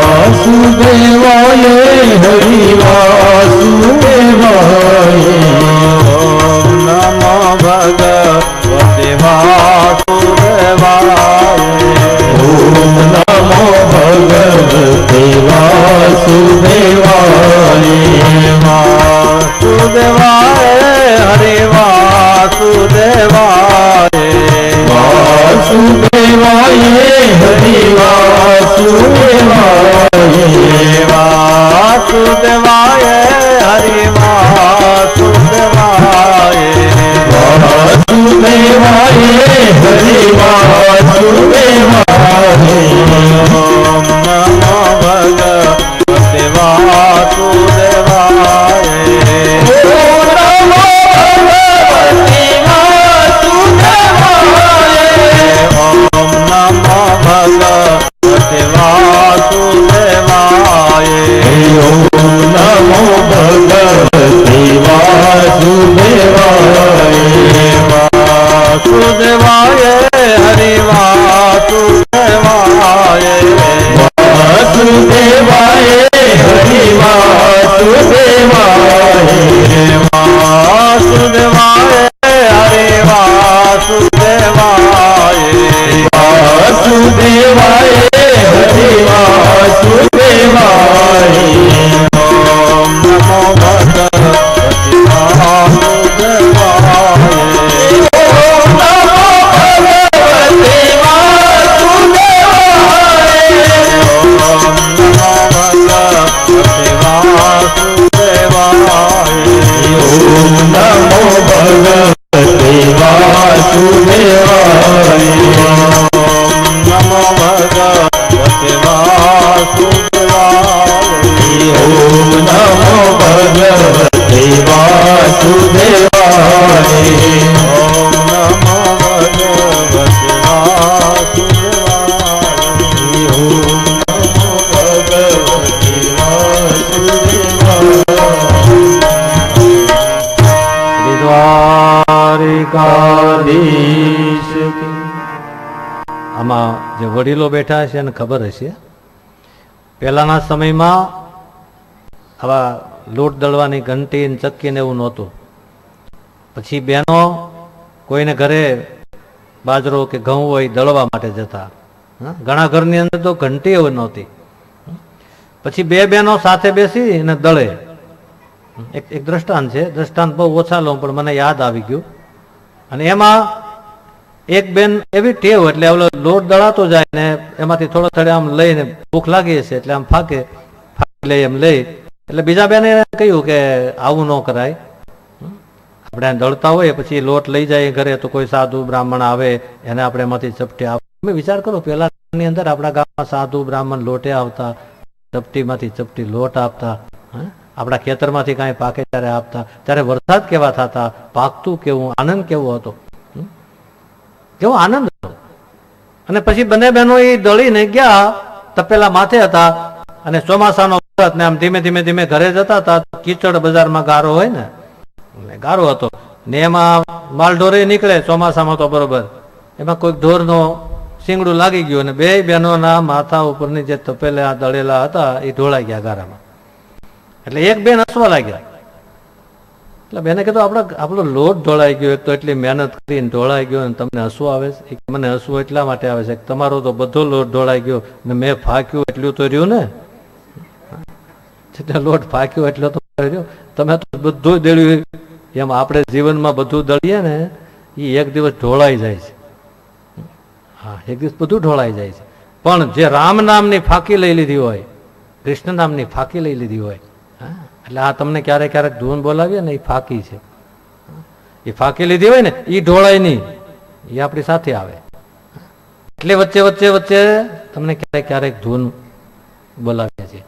વાસુદેવાય હરિ વાસુદેવાય નમો ભગવતે વાસુદેવાય ઓમ નમો ભગવતે વાસુદેવાય વાસુદેવાય હરિ વાસુદેવાય વાસુદેવાય હરિ વાસુદેવાય વાસુદેવાય હરિ વાસુદેવાય વાસુદેવાય હરિ વાસુદેવાય નમો ભગવતે વાસુદેવાય વાસુદેવાય હરિ વાસુદેવાય વાસુદેવાય હરિ વાસુદેવાય વાસુદેવાય હરિ વાસુદેવાય વાસુદેવાય હરિ વાસુદેવાય ઓમ નમો ભગવતે આમાં જે વડીલો બેઠા છે એને ખબર હશે, પહેલાના સમયમાં આવા લોટ દળવાની ઘંટી ચક્કી ને એવું નહોતું. પછી બહેનો કોઈને ઘરે બાજરો કે ઘઉં હોય દળવા માટે જતા. ઘણા ઘરની અંદર તો ઘંટી એવું નહોતી. પછી બે બહેનો સાથે બેસી અને દળે. એક દ્રષ્ટાંત છે, દ્રષ્ટાંત બહુ ઓછા લઉં પણ મને યાદ આવી ગયું. અને એમાં એક બેન એવી ટેવ, એટલે ઓલો લોટ દળાતો જાય ને એમાંથી થોડો થોડે આમ લઈને ભૂખ લાગી હશે એટલે આમ ફાકી લઈ એમ લઈ, એટલે બીજા બેને કહ્યું કે આવું ન કરાય, આપણે દળતા હોય પછી લોટ લઈ જાય ઘરે તો કોઈ સાધુ બ્રાહ્મણ આવે એને આપણે એમાંથી ચપટી આવે. તમે વિચાર કરો, પેલાની અંદર આપણા ગામમાં સાધુ બ્રાહ્મણ લોટે આવતા, ચપટીમાંથી ચપટી લોટ આપતા, આપણા ખેતરમાંથી કાંઈ પાકે ત્યારે આપતા, ત્યારે વરસાદ કેવા થતા, પાકતું કેવું, આનંદ કેવો હતો, કેવો આનંદ હતો. અને પછી બંને બહેનો એ દળીને ગયા, તપેલા માથે હતા અને ચોમાસાનો વરસાદ ને આમ ધીમે ધીમે ધીમે ઘરે જતા હતા. કીચડ બજારમાં ગારો હોય ને, ગારો હતો ને એમાં માલ ઢોરે નીકળે ચોમાસામાં તો બરોબર, એમાં કોઈક ઢોરનો શીંગડું લાગી ગયું અને બે બહેનોના માથા ઉપરની જે તપેલા દળેલા હતા એ ઢોળાઈ ગયા ગારામાં. એટલે એક બેન હસવા લાગ્યા. એટલે બેને કીધું આપણો લોટ ઢોળાઈ ગયો, એક તો એટલી મહેનત કરીને ઢોળાઈ ગયો અને તમને હસવું આવે છે. મને હસવું એટલા માટે આવે છે કે તમારો તો બધો લોટ ઢોળાઈ ગયો ને મેં ફાક્યું એટલું તો રહ્યું ને, લોટ ફાક્યો એટલો તો રહ્યો, તમે તો બધું દળ્યું. એમ આપણે જીવનમાં બધું દળીએ ને એ એક દિવસ ઢોળાઈ જાય છે. હા, એક દિવસ બધું ઢોળાઈ જાય છે. પણ જે રામ નામની ફાંકી લઈ લીધી હોય, કૃષ્ણ નામની ફાંકી લઈ લીધી હોય, એટલે આ તમને ક્યારેક ક્યારેક ધૂન બોલાવીએ ને એ ફાંકી છે, એ ફાંકી લીધી હોય ને એ ઢોળાય નહીં, એ આપણી સાથે આવે. એટલે વચ્ચે વચ્ચે વચ્ચે તમને ક્યારેક ક્યારેક ધૂન બોલાવીએ છીએ.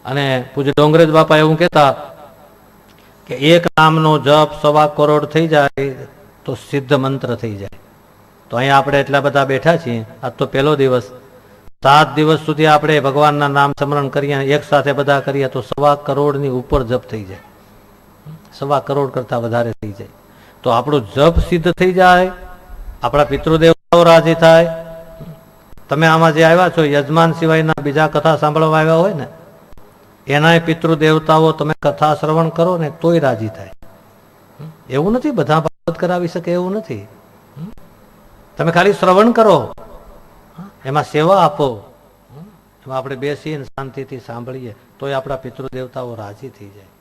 અને પૂજ્ય ડોંગરેજ બાપા એવું કહેતા કે એક નામનો જપ 1.25 કરોડ થઈ જાય તો સિદ્ધ મંત્ર થઈ જાય. તો અહીંયા આપણે એટલા બધા બેઠા છીએ, આજ તો પહેલો દિવસ. 7 દિવસ સુધી આપણે ભગવાનના નામ સ્મરણ કરીએ, એક સાથે બધા કરીએ તો 1.25 કરોડની ઉપર જપ થઈ જાય, 1.25 કરોડ કરતા વધારે થઈ જાય. તો આપણું જપ સિદ્ધ થઈ જાય, આપણા પિતૃદેવતાઓ રાજી થાય. તમે આમાં જે આવ્યા છો યજમાન સિવાયના બીજા કથા સાંભળવા આવ્યા હોય ને, એનાય પિતૃદેવતાઓ તમે કથા શ્રવણ કરો ને તોય રાજી થાય. એવું નથી બધા ભાગવત કરાવી શકે, એવું નથી. તમે ખાલી શ્રવણ કરો, એમાં સેવા આપો, એમાં આપણે બેસીને શાંતિથી સાંભળીએ તોય આપણા પિતૃદેવતાઓ રાજી થઈ જાય.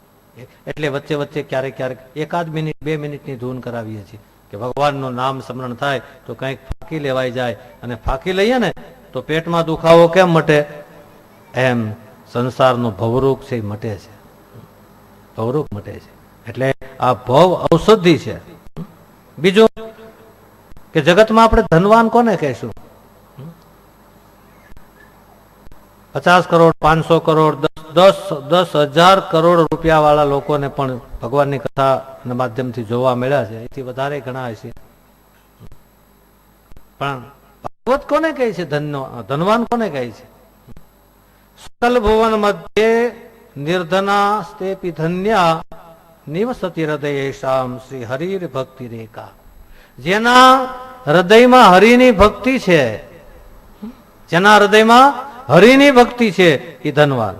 એટલે વચ્ચે વચ્ચે ક્યારેક ક્યારેક 1 મિનિટ 2 મિનિટની ધૂન કરાવીએ છીએ કે ભગવાનનું નામ સ્મરણ થાય તો કંઈક ફાંકી લેવાઈ જાય. અને ફાંકી લઈએ ને તો પેટમાં દુખાવો કેમ મટે, એમ સંસારનો ભવરોગ છે એ મટે છે, ભવરોગ મટે છે. એટલે આ ભવ ઔષધિ છે. બીજું કે જગતમાં આપણે ધનવાન કોને કહેશું? 50 કરોડ 500 કરોડ 10,000 કરોડ રૂપિયા વાળા લોકોને પણ ભગવાનની કથાના માધ્યમથી જોવા મળ્યા છે. એથી વધારે ઘણા હશે. પણ ભગવત કોને કહે છે? ધનવાન કોને કહે છે? સકલ ભુવન મધ્યે નિર્ધના સ્તેપી ધન્યા નિવસતી હૃદયેશામ શ્રી હરિર ભક્તિ રેખા. જેના હૃદયમાં હરિની ભક્તિ છે, જેના હૃદયમાં હરિની ભક્તિ છે, એ ધનવાન,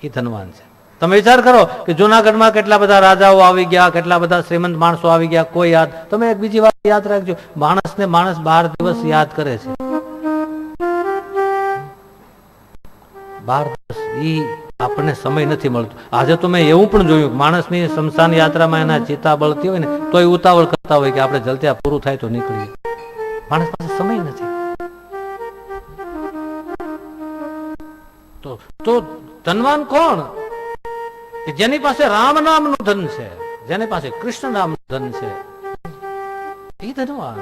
એ ધનવાન છે. તમે વિચાર કરો કે જુનાગઢમાં કેટલા બધા રાજાઓ આવી ગયા, કેટલા બધા શ્રીમંત માણસો આવી ગયા, કોઈ યાદ. તમે એક બીજી વાત યાદ રાખજો, માણસને માણસ 12 દિવસ યાદ કરે છે. 12 દિવસ ઈ આપણને સમય નથી મળતો. આજે તો મેં એવું પણ જોયું, માણસની શમશાન યાત્રામાં એના ચિતા બળતી હોય ને તો એ ઉતાવળ કરતા હોય કે આપણે જલ્દી આ પૂરું થાય તો નીકળીએ. માણસ પાસે સમય નથી. તો ધનવાન કોણ? કે જેની પાસે રામ નામનું ધન છે, જેની પાસે કૃષ્ણ નામનું ધન છે, એ ધનવાન.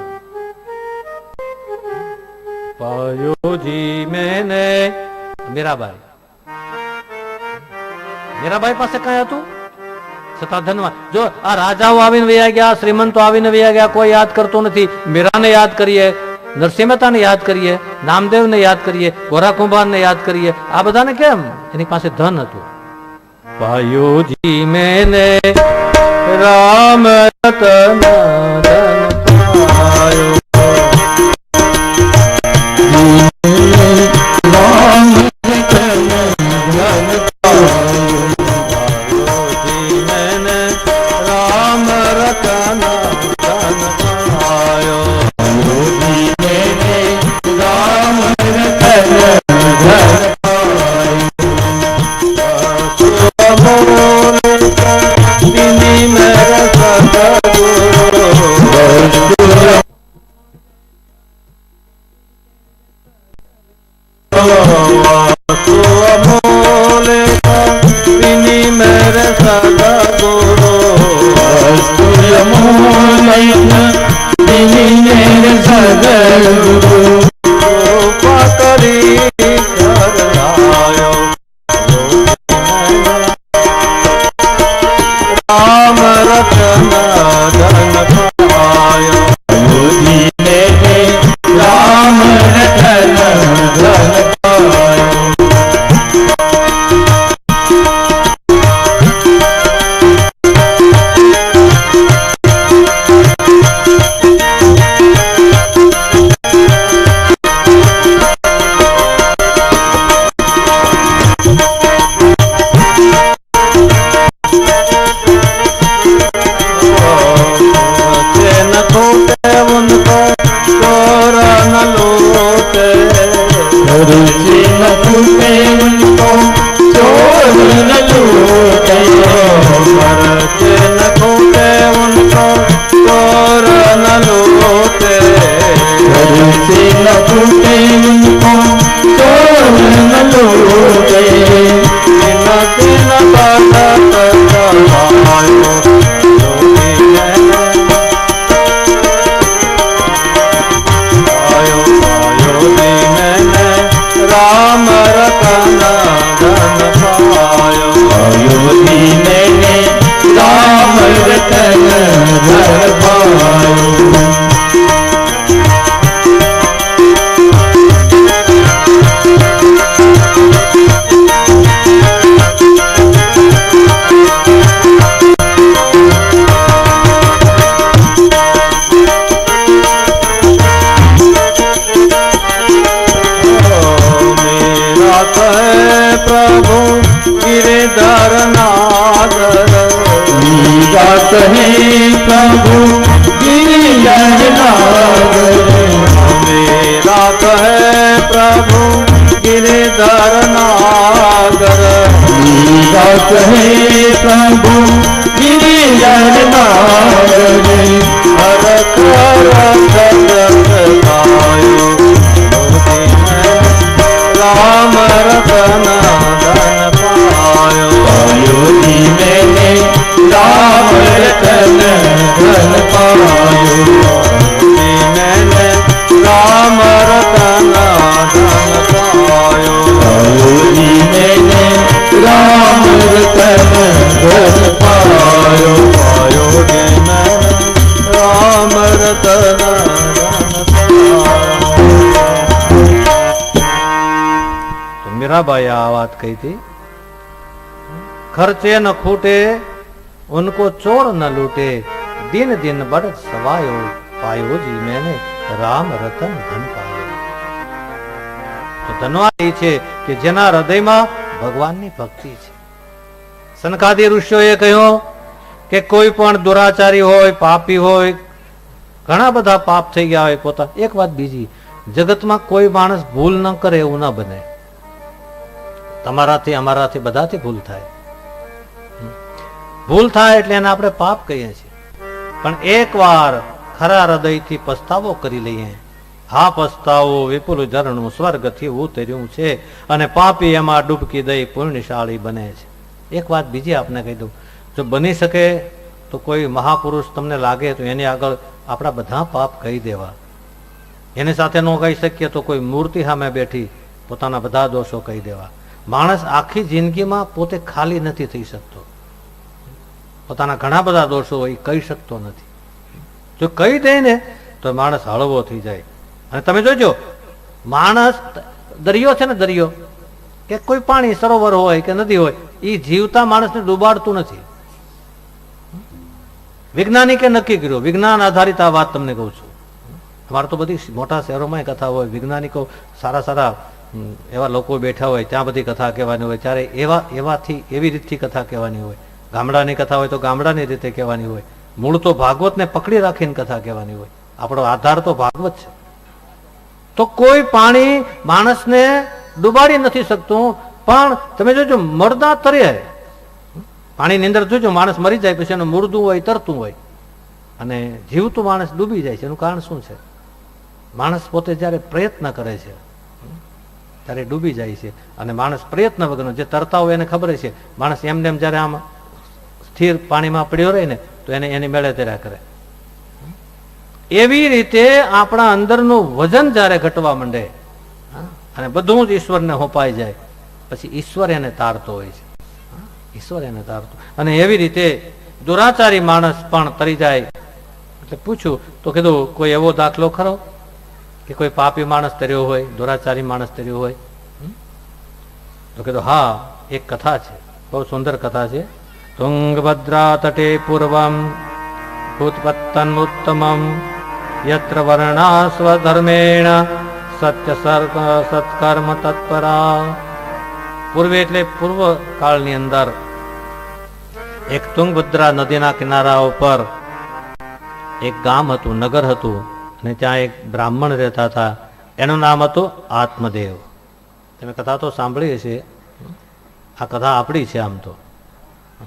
પાયોજી મેને મીરાબાઈ, મીરાબાઈ પાસે કઈ હતું છતાં ધનવાન. જો આ રાજાઓ આવીને વયા ગયા, શ્રીમંતો આવીને વયા ગયા, કોઈ યાદ કરતો નથી. મીરાને યાદ કરીએ, નરસિંહ મહેતાને યાદ કરીએ, નામદેવને યાદ કરીએ, ગોરા કુંભારને યાદ કરીએ. આ બધાને કેમ? એની પાસે ધન હતું. પાયોજી મેને રામ રતન ધન પાયો, રામ રતન ધન પાયો, પાયોજી મેને રામ રતન ધન પાયો, પાયોજી મેને રામ રતન ધન રામ રતન ધન પાયો. प्रभु गिरिजन नागर मेरा कहे प्रभु गिरिधर नागर मेरा कहे प्रभु गिरिजन नागर हर कर राम रतन धन पायो अयोध्या मैंने राम रतन धन पायो मैंने राम रतन धन पायो अयोध्या मैंने राम रतन धन पायो अयोध्या मैंने राम रतन धन मीराबाई आ बात कही थी, खर्चे न खूटे उनको चोर न लूटे दिन दिन बढ़त सवायो पायो जी मैंने राम रतन धन पायो। तो धनवान એ છે કે જેના હૃદયમાં ભગવાનની ભક્તિ છે. સનકાદી ઋષિઓએ કહ્યું કે કોઈ પણ દુરાચારી હોય, પાપી હોય, ઘણા બધા પાપ થઈ ગયા હોય પોતા. એક વાત બીજી, જગતમાં કોઈ માણસ ભૂલ ન કરે એવું ના બને. તમારાથી અમારાથી બધાથી ભૂલ થાય. ભૂલ થાય એટલે એને આપણે પાપ કહીએ છીએ. પણ એકવાર ખરા હૃદયથી પસ્તાવો કરી લઈએ, હા પસ્તાવો વિપુલ ઝરણું સ્વર્ગથી ઉતર્યું છે અને પાપી એમાં ડૂબકી દઈ પુણ્યશાળી બને છે. એક વાત બીજી આપને કહી દઉં, જો બની શકે તો કોઈ મહાપુરુષ તમને લાગે તો એની આગળ આપણા બધા પાપ કહી દેવા. એની સાથે ન કહી શકીએ તો કોઈ મૂર્તિ સામે બેઠી પોતાના બધા દોષો કહી દેવા. માણસ આખી જિંદગીમાં પોતે ખાલી નથી થઈ શકતો. પોતાના ઘણા બધા દોષો હોય કહી શકતો નથી. જો કહી દે ને તો માણસ હળવો થઈ જાય. અને તમે જોજો, માણસ દરિયો છે ને, દરિયો કે કોઈ પાણી સરોવર હોય કે નદી હોય, એ જીવતા માણસને ડૂબાડતું નથી. વૈજ્ઞાનિકે નક્કી કર્યું, વિજ્ઞાન આધારિત આ વાત તમને કહું છું. અમારે તો બધી મોટા શહેરોમાં કથા હોય, વૈજ્ઞાનિકો સારા સારા એવા લોકો બેઠા હોય, ત્યાં બધી કથા કહેવાની હોય. ત્યારે એવી રીતથી કથા કહેવાની હોય. ગામડાની કથા હોય તો ગામડાની રીતે કહેવાની હોય. મૂળ તો ભાગવતને પકડી રાખીને કથા કહેવાની હોય. આપણો આધાર તો ભાગવત છે. તો કોઈ પાણી માણસને ડૂબાડી નથી શકતું. પણ તમે જોજો, મરદા તરે પાણીની અંદર જોજો, માણસ મરી જાય પછી એનું મુર્દું હોય, તરતું હોય, અને જીવતું માણસ ડૂબી જાય છે. એનું કારણ શું છે? માણસ પોતે જયારે પ્રયત્ન કરે છે ત્યારે ડૂબી જાય છે. અને માણસ પ્રયત્ન વગરનો, જે તરતા હોય એને ખબર છે, માણસ એમને એમ જયારે આમ સ્થિર પાણીમાં પડ્યો રહે ને તો એને એની મેળે તેરા કરે. એવી રીતે આપણા અંદરનું વજન જયારે ઘટવા માંડે અને બધું જ ઈશ્વરને હોપાઈ જાય, પછી ઈશ્વર એને તારતો હોય છે. ઈશ્વર એને તારતો. અને એવી રીતે દુરાચારી માણસ પણ તરી જાય. એટલે પૂછ્યું તો કીધું, કોઈ એવો દાખલો ખરો કે કોઈ પાપી માણસ તર્યો હોય, દુરાચારી માણસ તર્યો હોય? તો કીધું હા, એક કથા છે, બહુ સુંદર કથા છે. તુંગભદ્રા તટે પૂર્વમ ઉત્પત્તન્મુત્તમમ યત્ર વર્ણા સ્વધર્મેણ સત્ય સત્કર્મ તત્પરા. પૂર્વે એટલે પૂર્વ કાળની અંદર એક તુંગભદ્રા નદીના કિનારા ઉપર એક ગામ હતું, નગર હતું, અને ત્યાં એક બ્રાહ્મણ રહેતા હતા. એનું નામ હતું આત્મદેવ. તમે કથા તો સાંભળી હશે, આ કથા આપણી છે. આમ તો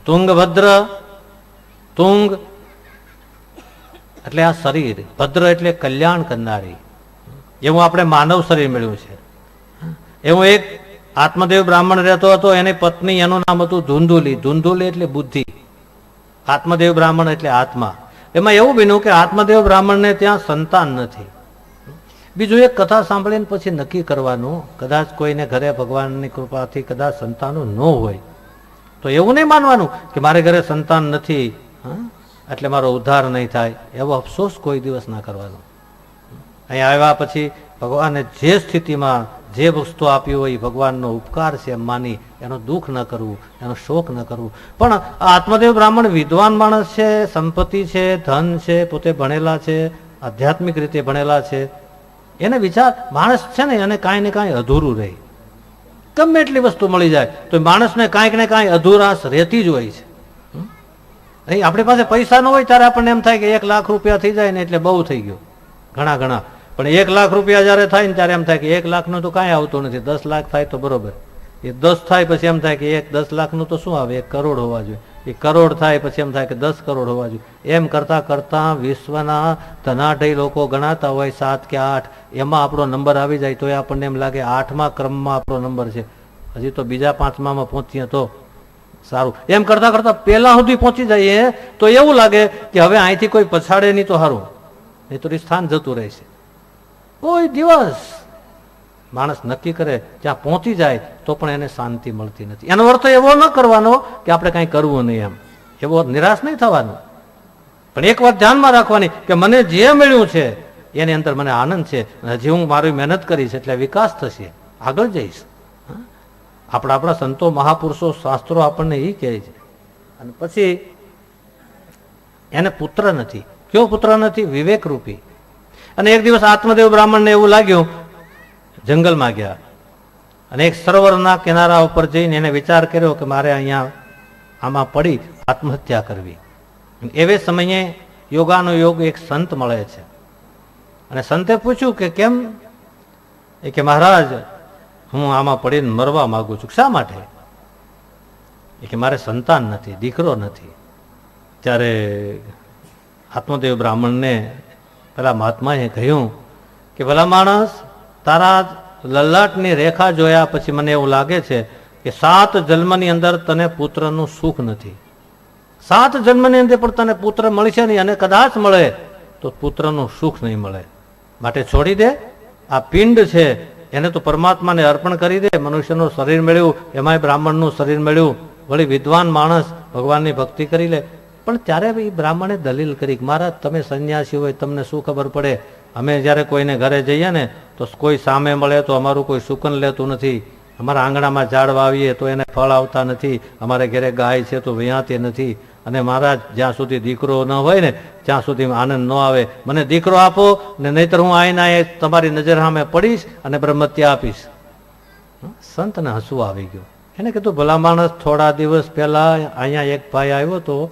તુંગભદ્ર, તુંગ એટલે આ શરીર, ભદ્ર એટલે કલ્યાણ કરનારી, એવું આપણે માનવ શરીર મળ્યું છે. એવું એક આત્મદેવ બ્રાહ્મણ રહેતો હતો. એની પત્ની, એનું નામ હતું ધુંધુલી. ધુંધુલી એટલે બુદ્ધિ, આત્મદેવ બ્રાહ્મણ એટલે આત્મા. એમાં એવું બન્યું કે આત્મદેવ બ્રાહ્મણને ત્યાં સંતાન નથી. બીજું એક કથા સાંભળીને પછી નક્કી કરવાનું, કદાચ કોઈને ઘરે ભગવાનની કૃપાથી કદાચ સંતાનો ન હોય તો એવું નહીં માનવાનું કે મારે ઘરે સંતાન નથી એટલે મારો ઉદ્ધાર નહીં થાય, એવો અફસોસ કોઈ દિવસ ના કરવાનો. અહીંયા આવ્યા પછી ભગવાને જે સ્થિતિમાં જે વસ્તુ આપ્યું હોય એ ભગવાનનો ઉપકાર છે એમ માની એનું દુઃખ ન કરવું, એનો શોક ન કરવું. પણ આત્મદેવ બ્રાહ્મણ વિદ્વાન માણસ છે, સંપત્તિ છે, ધન છે, પોતે ભણેલા છે, આધ્યાત્મિક રીતે ભણેલા છે. એને વિચાર, માણસ છે ને એને કાંઈ ને કાંઈ અધૂરું રહે. ગમે એટલી વસ્તુ મળી જાય તો માણસને કાંઈક ને કાંઈ અધૂરાશ રહેતી જ હોય છે. અહીં આપણી પાસે પૈસા ન હોય ત્યારે આપણને એમ થાય કે 1 લાખ રૂપિયા થઈ જાય ને એટલે બહુ થઈ ગયું, ઘણા ઘણા. પણ 1 લાખ રૂપિયા જયારે થાય ને ત્યારે એમ થાય કે 1 લાખનું તો કાંઈ આવતું નથી, 10 લાખ થાય તો બરોબર. એ 10 થાય પછી એમ થાય કે 10 લાખનું તો શું આવે, 1 કરોડ હોવા જોઈએ. એ કરોડ થાય પછી એમ થાય કે 10 કરોડ હોવા જોઈએ. એમ કરતા કરતા વિશ્વના ધનાઢ્ય લોકો ગણાતા હોય 7 કે 8, એમાં આપણો નંબર આવી જાય તો આપણને એમ લાગે 8મા ક્રમમાં આપણો નંબર છે, હજી તો બીજા 5મામાં પહોંચીએ તો સારું. એમ કરતા કરતા પહેલા સુધી પહોંચી જઈએ તો એવું લાગે કે હવે અહીંથી કોઈ પછાડે નહીં તો સારું, નહીં તો સ્થાન જતું રહેશે. કોઈ દિવસ માણસ નક્કી કરે ત્યાં પહોંચી જાય તો પણ એને શાંતિ મળતી નથી. એનો અર્થ એવો ન કરવાનો કે આપણે કાંઈ કરવું નહીં, એમ એવો નિરાશ નહીં થવાનો. પણ એક વાત ધ્યાનમાં રાખવાની કે મને જે મળ્યું છે એની અંદર મને આનંદ છે, હજી હું મારી મહેનત કરીશ એટલે વિકાસ થશે, આગળ જઈશ. આપણા સંતો મહાપુરુષો શાસ્ત્રો આપણને એ કહે છે. અને પછી એને પુત્ર નથી. કયો પુત્ર નથી? વિવેક રૂપી. અને એક દિવસ આત્મદેવ બ્રાહ્મણને એવું લાગ્યું, જંગલમાં ગયા અને એક સરોવરના કિનારા ઉપર જઈને એને વિચાર કર્યો કે મારે અહીંયા આમાં પડી આત્મહત્યા કરવી. એવે સમયે યોગાનો યોગ એક સંત મળે છે અને સંતે પૂછ્યું કે કેમ? એ કે મહારાજ, હું આમાં પડીને મરવા માંગુ છું. શા માટે? એ કે મારે સંતાન નથી, દીકરો નથી. ત્યારે આત્મદેવ બ્રાહ્મણને પેલા મહાત્માએ કહ્યું કે ભલા માણસ, તારા લલાટની રેખા જોયા પછી મને એવું લાગે છે કે 7 જન્મની અંદર તને પુત્રનું સુખ નથી. 7 જન્મની અંદર પણ તને પુત્ર મળશે નહીં, અને કદાચ મળે તો પુત્રનું સુખ નહીં મળે. માટે છોડી દે, આ પિંડ છે એને તો પરમાત્માને અર્પણ કરી દે. મનુષ્યનું શરીર મળ્યું, એમાંય બ્રાહ્મણનું શરીર મળ્યું, વળી વિદ્વાન માણસ ભગવાનની ભક્તિ કરી લે. પણ ત્યારે એ બ્રાહ્મણે દલીલ કરી કે મહારાજ, તમે સંન્યાસી હોય, તમને શું ખબર પડે? અમે જ્યારે કોઈને ઘરે જઈએ ને તો કોઈ સામે મળે તો અમારું કોઈ સુકન લેતું નથી, અમારા આંગણામાં ઝાડ વાવીએ તો એને ફળ આવતા નથી, અમારે ઘરે ગાય છે તો વયાતી નથી. અને મહારાજ, જ્યાં સુધી દીકરો ન હોય ને ત્યાં સુધી આનંદ ન આવે. મને દીકરો આપો ને નહીતર હું આઈના તમારી નજર સામે પડીશ અને બ્રહ્મત્યા આપીશ. સંતને હસવું આવી ગયું. એને કીધું ભલા માણસ, થોડા દિવસ પહેલા અહીંયા એક ભાઈ આવ્યો તો,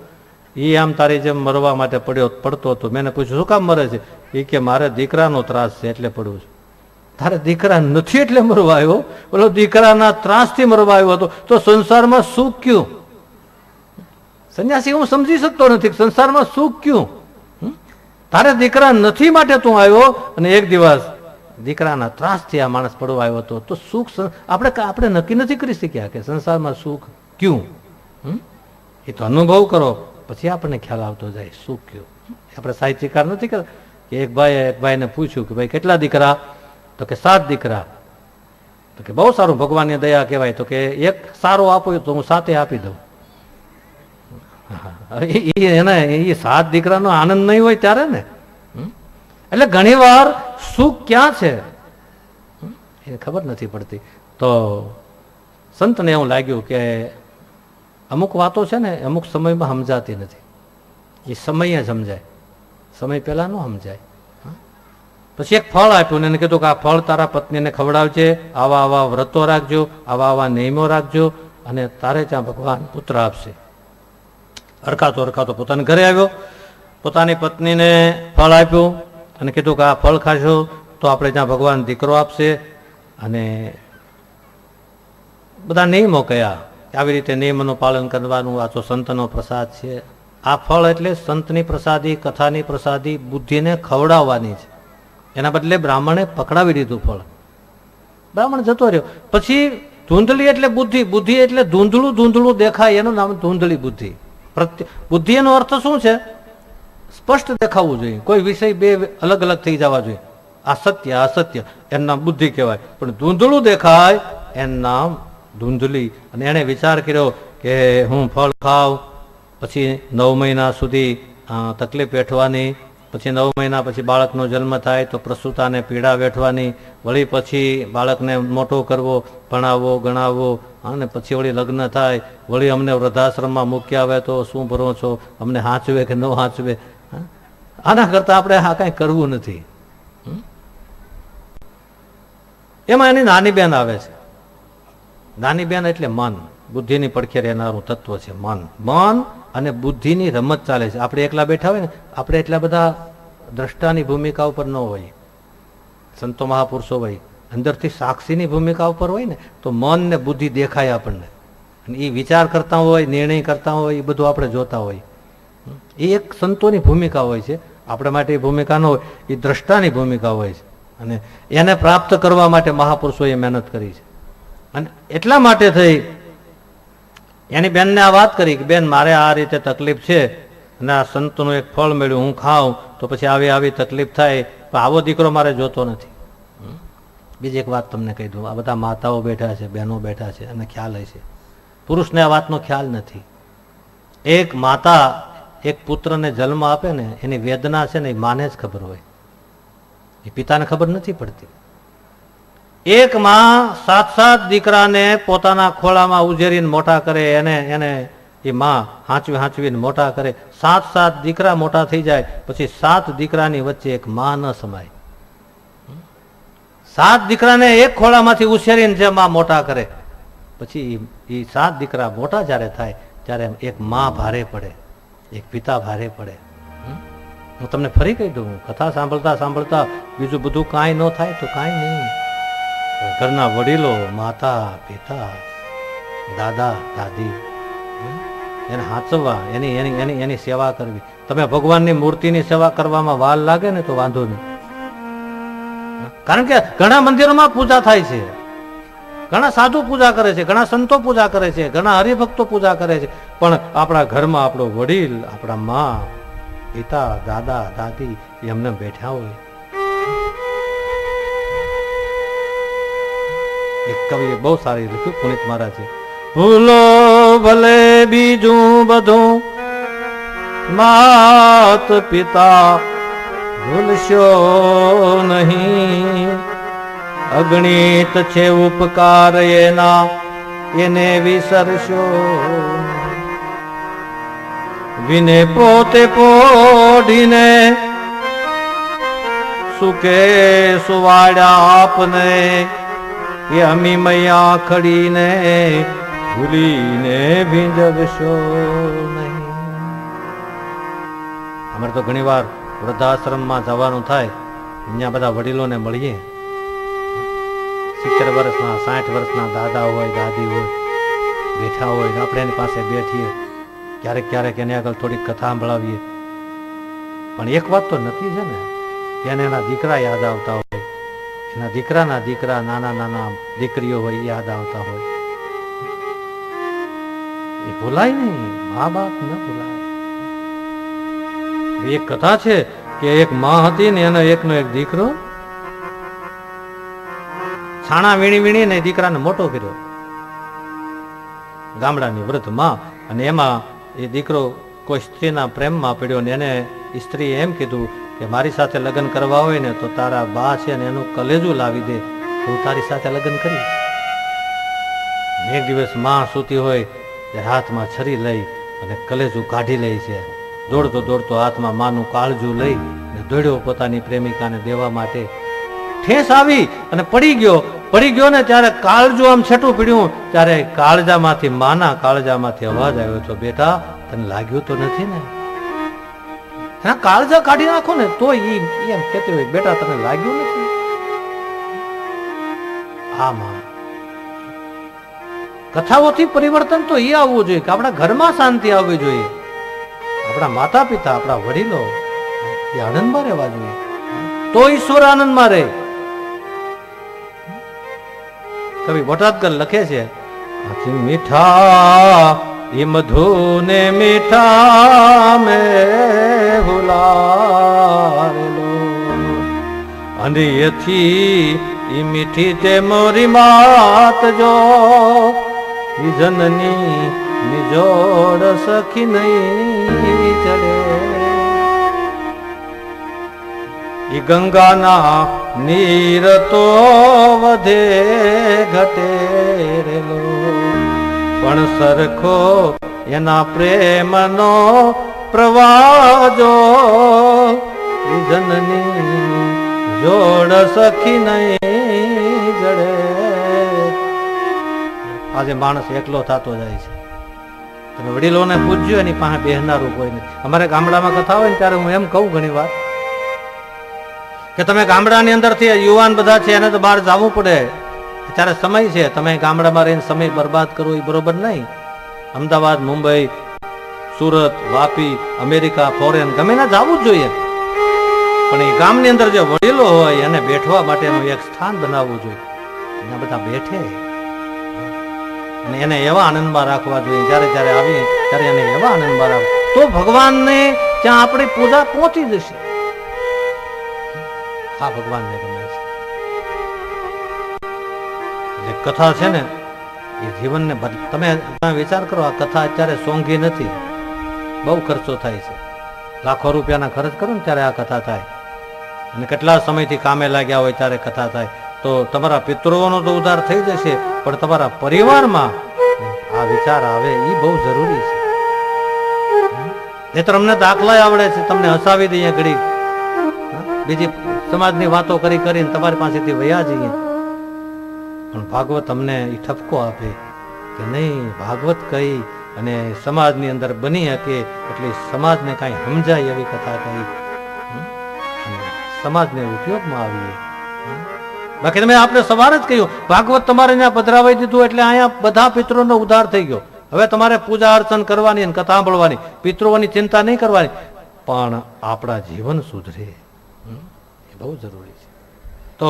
એ આમ તારી જેમ મરવા માટે પડતો હતો. મેં પૂછ્યું શું કામ મરે છે? એ કે મારે દીકરાનો ત્રાસ છે એટલે પડું છું. તારે દીકરા નથી એટલે મરવા આવ્યો? બોલો, દીકરાના ત્રાસથી મરવા આવ્યો હતો તો સંસારમાં સુખ ક્યું? સંન્યાસી હું સમજી શકતો નથી, સંસારમાં સુખ ક્યું? તારે દીકરા નથી માટે તું આવ્યો અને એક દિવસ દીકરાના ત્રાસથી આ માણસ પડવા આવ્યો હતો તો સુખ આપણે નક્કી નથી કરી શક્યા કે સંસારમાં સુખ ક્યું. એ તો અનુભવ કરો પછી આપણને ખ્યાલ આવતો જાય સુખ ક્યું. આપણે સાહિત્યકાર નથી કરતા કે એક ભાઈને પૂછ્યું કે ભાઈ કેટલા દીકરા? તો કે 7 દીકરા. તો કે બહુ સારું, ભગવાનની દયા કહેવાય. તો કે એક સારો આપો તો હું 7 આપી દઉં. એ 7 દીકરાનો આનંદ નહીં હોય ત્યારે ને. એટલે ઘણી વાર સુખ ક્યાં છે એ ખબર નથી પડતી. તો સંતને એવું લાગ્યું કે અમુક વાતો છે ને અમુક સમયમાં સમજાતી નથી, એ સમયે સમજાય, સમય પહેલા ન સમજાય. પછી એક ફળ આપ્યું ને એને કીધું કે આ ફળ તારા પત્નીને ખવડાવજે, આવા આવા વ્રતો રાખજો, આવા આવા નિયમો રાખજો, અને તારે ત્યાં ભગવાન પુત્ર આપશે. અરખાતો પોતાના ઘરે આવ્યો, પોતાની પત્નીને ફળ આપ્યું અને કીધું કે આ ફળ ખાશો તો આપણે ત્યાં ભગવાન દીકરો આપશે. અને બધા નિયમો કયા, આવી રીતે નિયમોનું પાલન કરવાનું. આ તો સંતનો પ્રસાદ છે. આ ફળ એટલે સંતની પ્રસાદી, કથાની પ્રસાદી, બુદ્ધિને ખવડાવવાની છે. એના બદલે બ્રાહ્મણે પકડાવી દીધું ફળ. બ્રાહ્મણ જતો રહ્યો. પછી ધૂંધળી એટલે બુદ્ધિ, બુદ્ધિ એટલે ધૂંધળું દેખાય, એનું નામ ધૂંધળી બુદ્ધિ. બુદ્ધિ એનો અર્થ શું છે? સ્પષ્ટ દેખાવું જોઈએ, કોઈ વિષય બે અલગ અલગ થઈ જવા જોઈએ. આ સત્ય, આ સત્ય, એનું નામ બુદ્ધિ કહેવાય. પણ ધૂંધળું દેખાય એનું નામ ધૂંધળી. અને એને વિચાર કર્યો કે હું ફળ ખાવ, પછી 9 મહિના સુધી તકલીફ વેઠવાની, પછી 9 મહિના પછી બાળકનો જન્મ થાય તો પ્રસૂતાને પીડા વેઠવાની, વળી પછી બાળકને મોટો કરવો, ભણાવવો, ગણાવવો, અને પછી વળી લગ્ન થાય, વળી અમને વૃદ્ધાશ્રમમાં મૂક્યા આવે તો શું ભરો છો, અમને હાંચવે કે ન હાંચવે. આના કરતા આપણે આ કાંઈ કરવું નથી. એમાં એની નાની બેન આવે છે. નાની બેન એટલે મન. બુદ્ધિની પડખે રહેનારું તત્વ છે મન. મન અને બુદ્ધિની રમત ચાલે છે. આપણે એકલા બેઠા હોય ને, આપણે એટલા બધા દ્રષ્ટાની ભૂમિકા ઉપર ન હોય. સંતો મહાપુરુષો હોય અંદરથી સાક્ષીની ભૂમિકા ઉપર હોય ને, તો મન ને બુદ્ધિ દેખાય આપણને. અને એ વિચાર કરતા હોય, નિર્ણય કરતા હોય, એ બધું આપણે જોતા હોય. એ એક સંતોની ભૂમિકા હોય છે. આપણા માટે એ ભૂમિકા ન હોય, એ દ્રષ્ટાની ભૂમિકા હોય છે. અને એને પ્રાપ્ત કરવા માટે મહાપુરુષોએ મહેનત કરી છે. અને એટલા માટે થઈ એની બેનને આ વાત કરી કે બેન, મારે આ રીતે તકલીફ છે અને આ સંતનું એક ફળ મળ્યું, હું ખાઉં તો પછી આવી તકલીફ થાય, પણ આવો દીકરો મારે જોતો નથી. બીજી એક વાત તમને કહી દઉં, આ બધા માતાઓ બેઠા છે, બહેનો બેઠા છે, અને ખ્યાલ હશે. પુરુષને આ વાતનો ખ્યાલ નથી. એક માતા એક પુત્રને જન્મ આપે ને, એની વેદના છે ને એ માને જ ખબર હોય, એ પિતાને ખબર નથી પડતી. એક માં 7 દીકરાને પોતાના ખોળામાં ઉજેરીને મોટા કરે, એને એ માં હાંચવીને મોટા કરે. 7 દીકરા મોટા થઈ જાય પછી 7 દીકરાની વચ્ચે એક માં ન સમાય. 7 દીકરાને એક ખોળામાંથી ઉછેરીને જે માં મોટા કરે, પછી એ 7 દીકરા મોટા જયારે થાય ત્યારે એક માં ભારે પડે, એક પિતા ભારે પડે. હું તમને ફરી કહી દઉં, કથા સાંભળતા સાંભળતા બીજું બધું કાંઈ ન થાય તો કાંઈ નહીં. ઘરના વડીલો, માતા પિતા, દાદા દાદી, એને હાચવવા, એની સેવા કરવી. તમે ભગવાનની મૂર્તિની સેવા કરવામાં વાર લાગે ને તો વાંધો નહીં. કારણ કે ઘણા મંદિરોમાં પૂજા થાય છે, ઘણા સાધુ પૂજા કરે છે, ઘણા સંતો પૂજા કરે છે, ઘણા હરિભક્તો પૂજા કરે છે, પણ આપણા ઘરમાં આપણો વડીલ, આપણા મા પિતા, દાદા દાદી એમને બેઠા હોય. એક કવિએ બહુ સારી લખ્યું, પુનિત મહારાજે, ભૂલો ભલે બીજું બધું, માત પિતા ભૂલશો નહીં. અગણિત છે ઉપકાર એના, એને વિસરશો. વિને પોતે પોઢીને સુકે સુવાડ્યા આપને, એ અમી મૈયા ખડીને ભૂલીને ભીંજવશો નહીં. અમારે તો ઘણી વાર વૃદ્ધાશ્રમમાં જવાનું થાય, અહીંયા બધા વડીલોને મળીએ. 70 વર્ષના 60 વર્ષના દાદા હોય, દાદી હોય, બેઠા હોય, આપણે એની પાસે બેઠીએ. ક્યારેક એને આગળ થોડીક કથા સંભળાવીએ. પણ એક વાત તો નક્કી છે ને, એને એના દીકરા યાદ આવતા હોય, એના દીકરાના દીકરા, નાના દીકરીઓ હોય એ યાદ આવતા હોય. એ ભૂલાય નહીં, મા બાપ ન ભૂલાય. એક કથા છે કે એક માં હતી ને એનો એકનો એક દીકરો છાણા વીણી ને દીકરાને મોટો કર્યો, ગામડાની વૃદ્ધ માં. અને એમાં એ દીકરો કોઈ સ્ત્રીના પ્રેમમાં પડ્યો ને એને સ્ત્રીએ એમ કીધું કે મારી સાથે લગ્ન કરવા હોય ને તો તારા બા છે ને એનું કલેજું લાવી દે, હું તારી સાથે લગ્ન કરીશ. એક દિવસ માં સૂતી હોય ત્યારે હાથમાં છરી લઈ અને કલેજું કાઢી લે છે. દોડતો હાથમાં માનું કાળજું લઈ ને દોડ્યો પોતાની પ્રેમિકાને દેવા માટે. ઠેસ આવી અને પડી ગયો ને ત્યારે કાળજું આમ છેટું પડ્યું, ત્યારે કાળજામાંથી, માના કાળજામાંથી અવાજ આવ્યો, તો બેટા તને લાગ્યું તો નથી ને? હા, કાળજા કાઢી નાખો ને તો એમ કહેતી હોય, બેટા તને લાગ્યું નથી? આ માં કથાઓથી પરિવર્તન તો એ આવવું જોઈએ કે આપણા ઘરમાં શાંતિ આવવી જોઈએ. આપણા માતા પિતા, આપણા વડીલો એ આનંદમાં રહેવા જોઈએ, તો ઈશ્વર આનંદમાં રહે. કવિ બોટાદકર લખે છે, મીઠા એ મધુ ને મીઠા મેં ભૂલારેલો, અને એથી ઈ મીઠી તે મોરી માત જો, ઈ જનની નિજોડ સખી નહીં ચડે. ઈ ગંગાના નીર તો વધે ઘટે રેલો, પણ સરખો એના પ્રેમનો પ્રવાહ જો, ઈ જનની જોડ સખી નહીં જડે. આ આજે માણસ એકલો થતો જાય છે. તમે વડીલોને પૂછજો, એની પાસે બેહનારું કોઈ નથી. અમારે ગામડામાં કથા હોય ને ત્યારે હું એમ કહું ઘણી વાર કે તમે ગામડાની અંદરથી યુવાન બધા છે એને તો બહાર જવું પડે, ત્યારે સમય છે. તમે ગામડામાં રહીને સમય બરબાદ કરવો એ બરોબર નહીં. અમદાવાદ, મુંબઈ, સુરત, વાપી, અમેરિકા, ફોરેન ગમે ના જવું જ જોઈએ. પણ એ ગામની અંદર જે વડીલો હોય એને બેઠવા માટેનું એક સ્થાન બનાવવું જોઈએ. એના બધા બેઠે અને એને એવા આનંદમાં રાખવા જોઈએ. જ્યારે જ્યારે આવીએ ત્યારે એને એવા આનંદમાં રાખવું, તો ભગવાનને ત્યાં આપણી પૂજા પહોંચી જશે. હા, ભગવાનને ગમે છે. જે કથા છે ને એ જીવનને તમે વિચાર કરો, આ કથા અત્યારે સોંઘી નથી, બહુ ખર્ચો થાય છે. લાખો રૂપિયાના ખર્ચ કરો ને ત્યારે આ કથા થાય, અને કેટલા સમયથી કામે લાગ્યા હોય ત્યારે કથા થાય. તો તમારા પિતૃઓનો તો ઉદ્ધાર થઈ જશે, પણ તમારા પરિવારમાં આ વિચાર આવે એ બહુ જરૂરી છે. એ તો અમને દાખલા આવડે છે, તમને હસાવી દઈએ ઘડી, બીજી સમાજની વાતો કરી કરીને તમારી પાસેથી વયા જઈએ. પણ ભાગવત અમને એ ઠપકો આપે કે નહીં, ભાગવત કહી અને સમાજની અંદર બની શકે એટલે સમાજને કાંઈ સમજાય એવી કથા કહી સમાજને ઉપયોગમાં આવીએ. બાકી તમે આપણે સવાર જ કહ્યું, ભાગવત તમારે ત્યાં પધરાવી દીધું એટલે અહીંયા બધા પિતૃનો ઉદ્ધાર થઈ ગયો. હવે તમારે પૂજા અર્ચન કરવાની અને કથા સાંભળવાની, પિતૃઓની ચિંતા નહીં કરવાની, પણ આપણા જીવન સુધરે એ બહુ જરૂરી છે. તો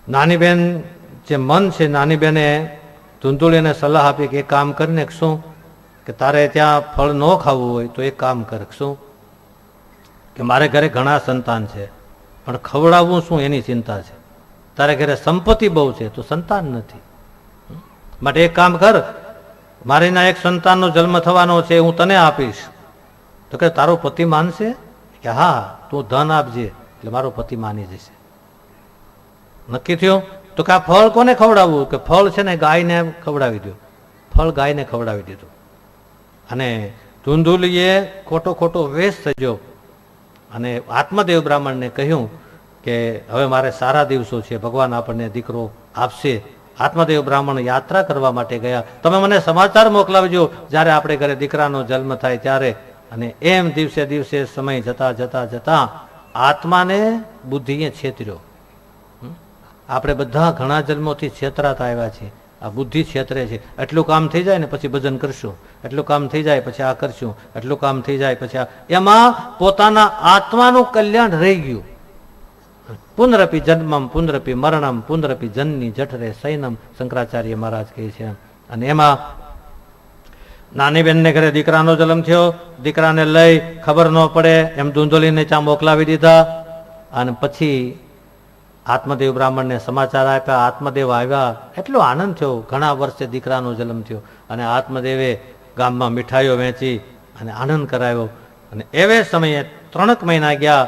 નાની બેન જે મન છે, નાની બેને ધૂંધુળીને સલાહ આપી કે એક કામ કરીને શું કે તારે ત્યાં ફળ ન ખાવું હોય તો એક કામ કર. શું કે મારે ઘરે ઘણા સંતાન છે પણ ખવડાવવું શું એની ચિંતા છે. તારે ઘરે સંપત્તિ બહુ છે તો સંતાન નથી, માટે એક કામ કર, મારે ના એક સંતાનનો જન્મ થવાનો છે, હું તને આપીશ. તો કે તારો પતિ માનશે? કે હા, તું ધન આપજે એટલે મારો પતિ માની જશે. નક્કી થયું. તો કે આ ફળ કોને ખવડાવવું? કે ફળ છે ને ગાયને ખવડાવી દો. ફળ ગાયને ખવડાવી દીધું. અને ધૂંધુલીએ ખોટો વેશ સજ્યો અને આત્મદેવ બ્રાહ્મણને કહ્યું કે હવે મારે સારા દિવસો છે, ભગવાન આપણને દીકરો આપશે. આત્મદેવ બ્રાહ્મણ યાત્રા કરવા માટે ગયા. તમે મને સમાચાર મોકલાવજો જ્યારે આપણે ઘરે દીકરાનો જન્મ થાય ત્યારે. અને એમ દિવસે દિવસે સમય જતા જતા જતા આત્માને બુદ્ધિએ છેતર્યો. આપણે બધા ઘણા જન્મોથી છેતરાતા આવ્યા છીએ. આ બુદ્ધિ છેતરે છે. એટલું કામ થઈ જાય ને પછી ભજન કરશું, એટલું કામ થઈ જાય પછી આ કરશું, એટલું કામ થઈ જાય પછી આ. એમાં પોતાના આત્માનું કલ્યાણ રહી ગયું. પુનરપી જન્મમ પુનરપી મરણમ પુનરપી જનની જઠરે સૈનમ, શંકરાચાર્ય મહારાજ કહે છે. અને એમાં નાની બેનને ઘરે દીકરાનો જન્મ થયો. દીકરાને લઈ ખબર ન પડે એમ ધૂંધોલીને ત્યાં મોકલાવી દીધા. અને પછી આત્મદેવ બ્રાહ્મણને સમાચાર આપ્યા. આત્મદેવ આવ્યા, એટલો આનંદ થયો. ઘણા વર્ષે દીકરાનો જન્મ થયો અને આત્મદેવે ગામમાં મીઠાઈઓ વેચી અને આનંદ કરાયો. અને એવે સમયે 3 મહિના ગયા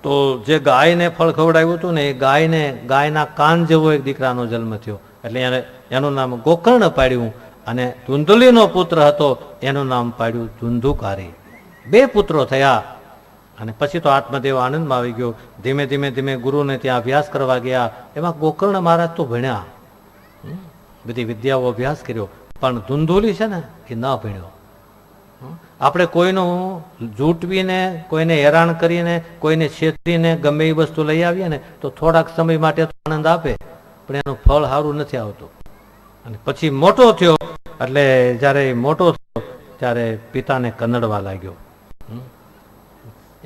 તો જે ગાયને ફળ ખવડાવ્યું હતું ને એ ગાયના કાન જેવો એક દીકરાનો જન્મ થયો. એટલે એનું નામ ગોકર્ણ પાડ્યું. અને ધૂંધુલીનો પુત્ર હતો એનું નામ પાડ્યું ધુંધુકારી. 2 પુત્રો થયા. અને પછી તો આત્મદેવ આનંદમાં આવી ગયો. ધીમે ધીમે ધીમે ગુરુને ત્યાં અભ્યાસ કરવા ગયા. એમાં ગોકર્ણ મહારાજ તો ભણ્યા, બધી વિદ્યાઓ અભ્યાસ કર્યો, પણ ધુંધુલી છે ને એ ન ભણ્યો. આપણે કોઈનું જૂટવીને, કોઈને હેરાન કરીને, કોઈને છેતરીને ગમે એ વસ્તુ લઈ આવીએ ને તો થોડાક સમય માટે તો આનંદ આપે, પણ એનું ફળ સારું નથી આવતું. અને પછી મોટો થયો એટલે જ્યારે મોટો થયો ત્યારે પિતાને કનડવા લાગ્યો.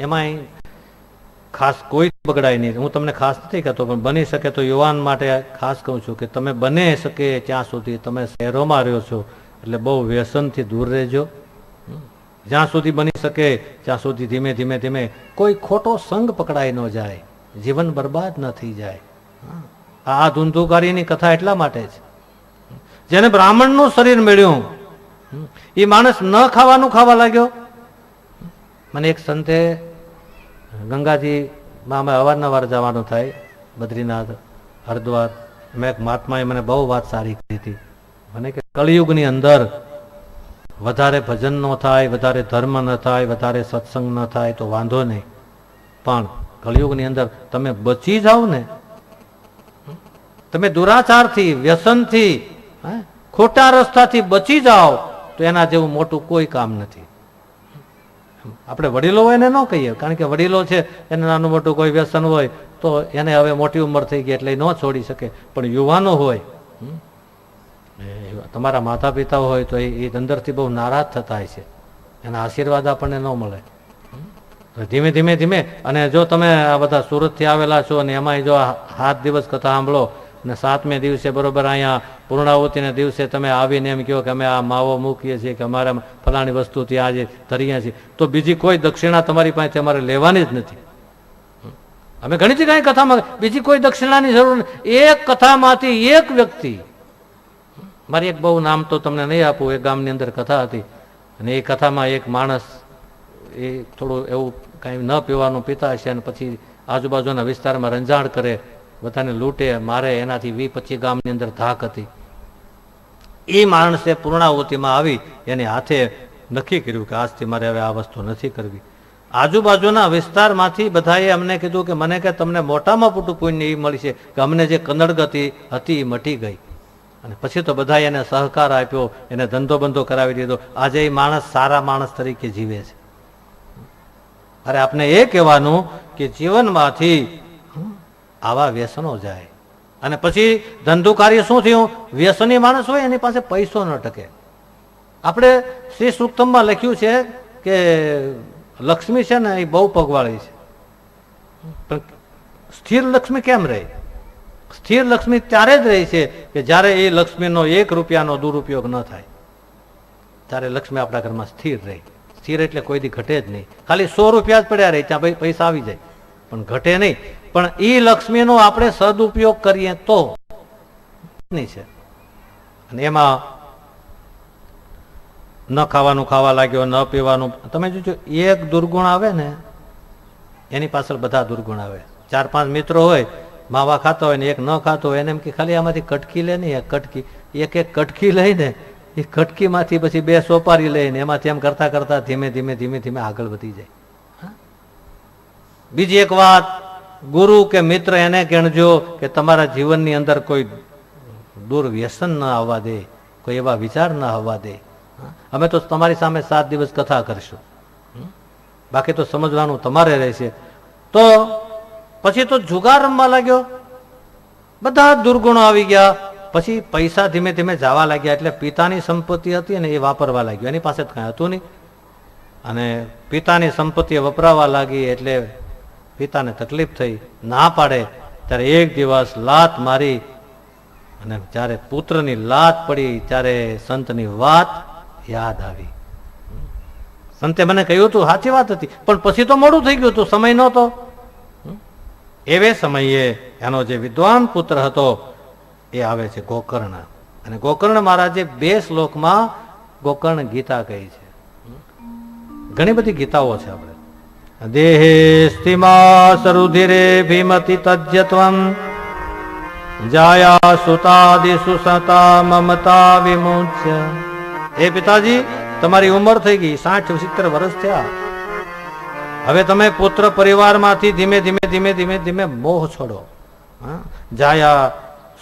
એમાંય ખાસ કોઈ બગડાય નહીં. હું તમને ખાસ નથી કહેતો, પણ બની શકે તો યુવાન માટે ખાસ કહું છું કે તમે બને શકે ત્યાં સુધી તમે શહેરોમાં રહ્યો છો એટલે બહુ વ્યસનથી દૂર રહેજો. જ્યાં સુધી બની શકે ત્યાં સુધી ધીમે ધીમે ધીમે કોઈ ખોટો સંગ પકડાઈ ન જાય, જીવન બરબાદ ન થઈ જાય. આ ધુંધુકારીની કથા એટલા માટે છે. જેને બ્રાહ્મણનું શરીર મળ્યું એ માણસ ન ખાવાનું ખાવા લાગ્યો. મને એક સંતે ગંગાજીમાં અમે અવારનવાર જવાનું થાય, બદ્રીનાથ, હરિદ્વાર. મેં એક મહાત્માએ મને બહુ વાત સારી કરી હતી. મને કે કળિયુગની અંદર વધારે ભજન ન થાય, વધારે ધર્મ ન થાય, વધારે સત્સંગ ન થાય તો વાંધો નહીં, પણ કળિયુગની અંદર તમે બચી જાઓ ને, તમે દુરાચારથી, વ્યસનથી, ખોટા રસ્તાથી બચી જાઓ તો એના જેવું મોટું કોઈ કામ નથી. આપણે વડીલો હોય એને ન કહીએ, કારણ કે વડીલો છે એને નાનું મોટું કોઈ વ્યસન હોય તો એને હવે મોટી ઉંમર થઈ ગઈ એટલે ન છોડી શકે. પણ યુવાનો હોય, તમારા માતા પિતા હોય તો એ અંદરથી બહુ નારાજ થતા હોય છે, એના આશીર્વાદ આપણને ન મળે. ધીમે ધીમે ધીમે અને જો તમે આ બધા સુરતથી આવેલા છો અને એમાં જો 7 દિવસ કથા સાંભળો અને 7મે દિવસે બરોબર અહીંયા પૂર્ણાહુતિના દિવસે તમે આવીને એમ કહો કે અમે આ માવો મૂકીએ છીએ કે અમારે ફલાણી વસ્તુ ત્યાં આજે ધરીએ છીએ, તો બીજી કોઈ દક્ષિણા તમારી પાસે અમારે લેવાની જ નથી. અમે ઘણી જગ્યાએ કથામાં બીજી કોઈ દક્ષિણાની જરૂર નથી. એક કથામાંથી એક વ્યક્તિ, મારી એક બહુ નામ તો તમને નહીં આપું, એક ગામની અંદર કથા હતી અને એ કથામાં એક માણસ એ થોડું એવું કાંઈ ન પીવાનું પીતા હશે અને પછી આજુબાજુના વિસ્તારમાં રંજાણ કરે, બધાને લૂંટે મારે, એનાથી 20-25 ગામની અંદર ધાક હતી. એ માણસે પૂર્ણાહુતિમાં આવી એની હાથે નક્કી કર્યું કે આજથી મારે હવે આ વસ્તુ નથી કરવી. આજુબાજુના વિસ્તારમાંથી બધાએ અમને કીધું કે મને કે તમને મોટામાં મોટું પુણ્ય એ મળી છે કે અમને જે કનડગતિ હતી એ મટી ગઈ. અને પછી તો બધાએ એને સહકાર આપ્યો, એને ધંધો બંધો કરાવી દીધો. આજે એ માણસ સારા માણસ તરીકે જીવે છે. અરે આપણે એ કહેવાનું કે જીવનમાંથી આવા વ્યસનો જાય અને પછી ધંધો કાર્ય શું થયું, વ્યસની માણસ હોય એની પાસે પૈસો ન ટકે. આપણે શ્રી સૂક્તમમાં લખ્યું છે કે લક્ષ્મી છે ને એ બહુ પગવાળી છે, પણ સ્થિર લક્ષ્મી કેમ રહે? સ્થિર લક્ષ્મી ત્યારે જ રહે છે કે જ્યારે એ લક્ષ્મીનો 1 રૂપિયાનો દુરુપયોગ ન થાય, ત્યારે લક્ષ્મી આપણા ઘરમાં સ્થિર રહે. સ્થિર એટલે કોઈ દી ઘટે જ નહીં. ખાલી 100 રૂપિયા જ પડ્યા રહે, ત્યાં પૈસા આવી જાય પણ ઘટે નહીં. પણ એ લક્ષ્મીનો આપણે સદુપયોગ કરીએ તો નહીં છે. અને એમાં ન ખાવાનું ખાવા લાગ્યો, ન પીવાનું. તમે જોજો એક દુર્ગુણ આવે ને એની પાછળ બધા દુર્ગુણ આવે. 4-5 મિત્રો હોય, માવા ખાતા હોય ને એક ન ખાતો હોય, એને એમ કે ખાલી આમાંથી કટકી લે નહીં, એક કટકી લઈને એ કટકીમાંથી પછી 2 સોપારી લઈને એમાંથી એમ કરતા કરતા ધીમે ધીમે આગળ વધી જાય. બીજી એક વાત, ગુરુ કે મિત્ર એને કહેજો કે તમારા જીવનની અંદર કોઈ દુર્વ્યસન ન આવવા દે, કોઈ એવા વિચાર ન આવવા દે. અમે તો તમારી સામે 7 દિવસ કથા કરીશું, બાકી તો સમજવાનું તમારે રહેશે. તો પછી તો જુગાર રમવા લાગ્યો, બધા દુર્ગુણો આવી ગયા. પછી પૈસા ધીમે ધીમે જવા લાગ્યા, એટલે પિતાની સંપત્તિ હતી ને એ વાપરવા લાગ્યો, એની પાસે કાંઈ હતું નહીં. અને પિતાની સંપત્તિ વપરાવા લાગી એટલે પિતાને તકલીફ થઈ, ના પાડે ત્યારે એક દિવસ લાત મારી અને જ્યારે પુત્રની લાત પડી ત્યારે સંતની વાત યાદ આવી. સંતે મને કહ્યું હતું, સાચી વાત હતી, પણ પછી તો મોડું થઈ ગયું હતું, સમય નહોતો. એવે સમયે એનો જે વિદ્વાન પુત્ર હતો એ આવે છે ગોકર્ણ, અને ગોકર્ણ મહારાજે 2 શ્લોકમાં ગોકર્ણ ગીતા કહી છે. ઘણી બધી ગીતાઓ છે. આપણે દેહે સ્થિમા સરુધિરે ભીમતિ તજ્યત્વમ જાયા સુતાદિસુ સતા મમતા વિમુચ્ય. હે પિતાજી, તમારી ઉંમર થઈ ગઈ, 60-70 વર્ષ થયા. હવે તમે પુત્ર પરિવારમાંથી ધીમે મોહ છોડો. જાયા